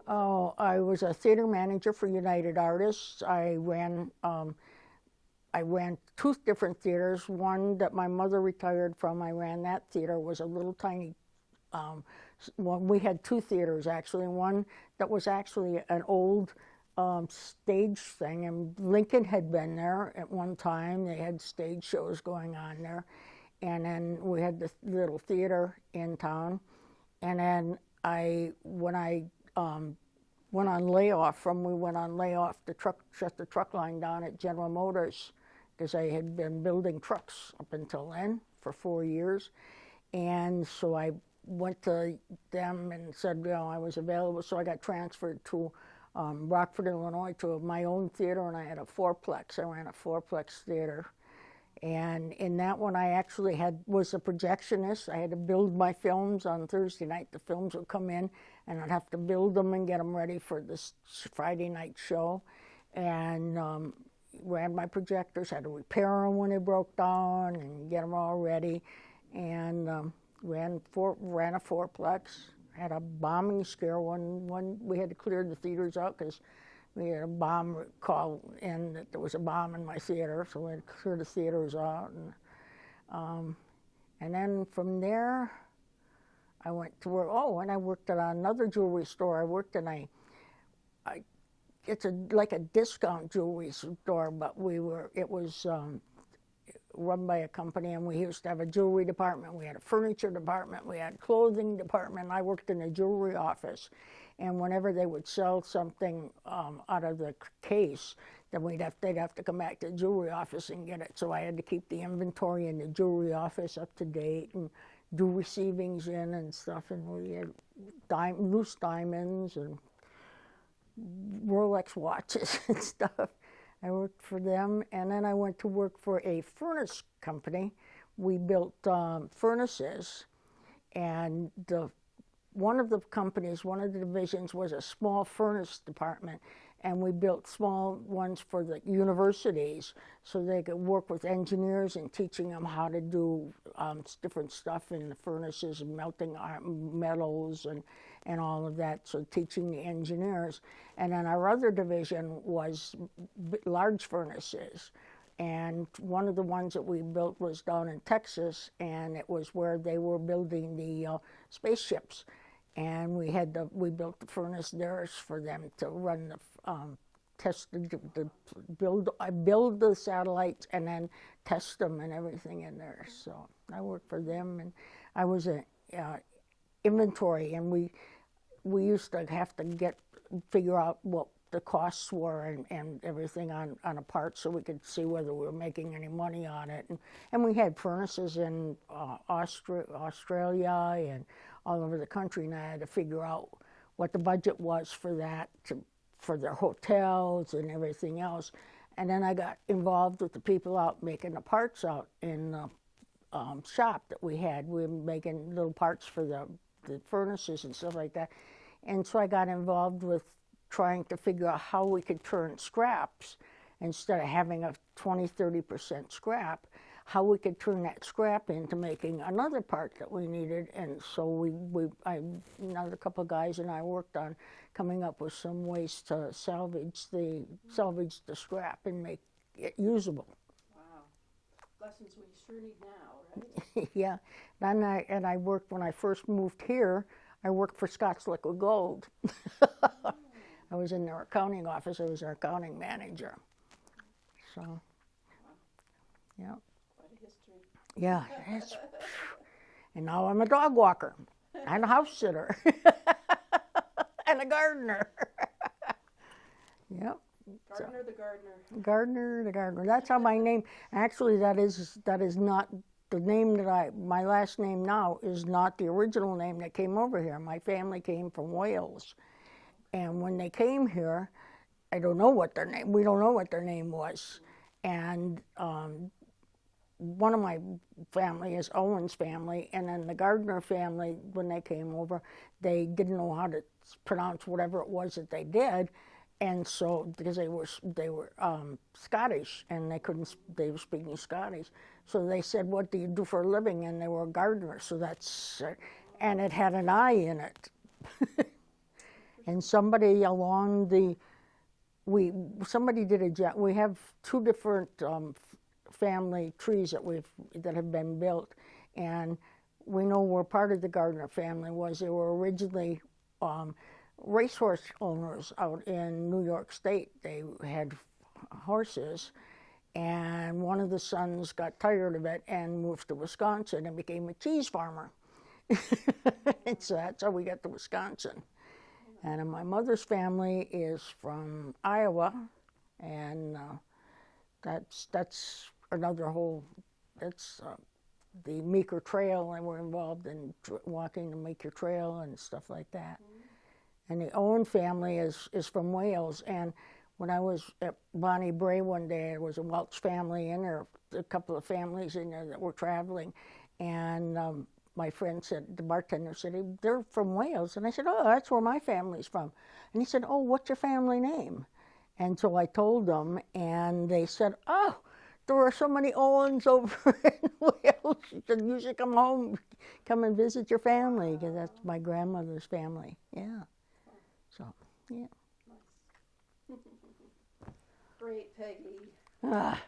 time. I was a theater manager for United Artists. I ran two different theaters. One that my mother retired from, I ran that theater. It was a little tiny one. We had two theaters, actually. One that was actually an old stage thing, and Lincoln had been there at one time. They had stage shows going on there. And then we had this little theater in town. And then when I went on layoff to shut the truck line down at General Motors, because I had been building trucks up until then for 4 years. And so I went to them and said, I was available. So I got transferred to Rockford, Illinois, to my own theater, and I had a fourplex. I ran a fourplex theater. And in that one, I actually was a projectionist. I had to build my films on Thursday night. The films would come in, and I'd have to build them and get them ready for this Friday night show. And ran my projectors, had to repair them when they broke down and get them all ready. And ran a fourplex. Had a bombing scare. One we had to clear the theaters out because we had a bomb call in that there was a bomb in my theater, so we had to clear the theaters out. And then from there, I went to work. And I worked at another jewelry store. I worked in it's like a discount jewelry store, but it was run by a company, and we used to have a jewelry department. We had a furniture department. We had a clothing department. I worked in a jewelry office. And whenever they would sell something out of the case, then they'd have to come back to the jewelry office and get it. So I had to keep the inventory in the jewelry office up to date and do receivings in and stuff. And we had loose diamonds and Rolex watches and stuff. I worked for them, and then I went to work for a furnace company. We built furnaces, and one of the divisions was a small furnace department, and we built small ones for the universities so they could work with engineers and teaching them how to do different stuff in the furnaces and melting metals and all of that, so teaching the engineers. And then our other division was large furnaces. And one of the ones that we built was down in Texas, and it was where they were building the spaceships. And we built the furnace there for them to run build the satellites and then test them and everything in there. So I worked for them, and I was an inventory, and we used to have to figure out what the costs were and everything on a part, so we could see whether we were making any money on it. And we had furnaces in Australia and all over the country, and I had to figure out what the budget was for that, for their hotels and everything else. And then I got involved with the people out making the parts out in the shop that we had. We were making little parts for the furnaces and stuff like that. And so I got involved with trying to figure out how we could turn scraps, instead of having a 20-30% scrap, how we could turn that scrap into making another part that we needed. And so another couple of guys and I worked on coming up with some ways to salvage the scrap and make it usable. Wow, lessons we sure need now, right? Yeah, and I worked when I first moved here. I worked for Scott's Liquid Gold. I was in their accounting office. I was their accounting manager. So, yeah. Quite a history. Yeah, and now I'm a dog walker and a house sitter and a gardener. Yep. Gardner the gardener. Gardner the gardener. That's how my name. Actually, that is not the name that my last name now is not the original name that came over here. My family came from Wales, and when they came here, I don't know what their name. We don't know what their name was, and one of my family is Owen's family, and then the Gardner family, when they came over, they didn't know how to pronounce whatever it was that they did, and so because they were Scottish and they were speaking Scottish, so they said, "What do you do for a living?" And they were gardeners, so that's and it had an I in it, and somebody along the somebody did a job. We have two different family trees that have been built, and we know where part of the Gardner family was. They were originally racehorse owners out in New York State. They had horses, and one of the sons got tired of it and moved to Wisconsin and became a cheese farmer. And so that's how we got to Wisconsin. And my mother's family is from Iowa, and that's another whole, that's the Meeker Trail, and we're involved in walking the Meeker Trail and stuff like that. And the Owen family is from Wales, and when I was at Bonnie Bray one day, there was a Welch family in there, a couple of families in there that were traveling, and my friend said, the bartender said, "They're from Wales," and I said, "Oh, that's where my family's from." And he said, "Oh, what's your family name?" And so I told them, and they said, "Oh, there are so many Owens over in Wales. You should come home, come and visit your family," because that's my grandmother's family. Yeah. So, yeah. Nice. Great, Peggy. Ah.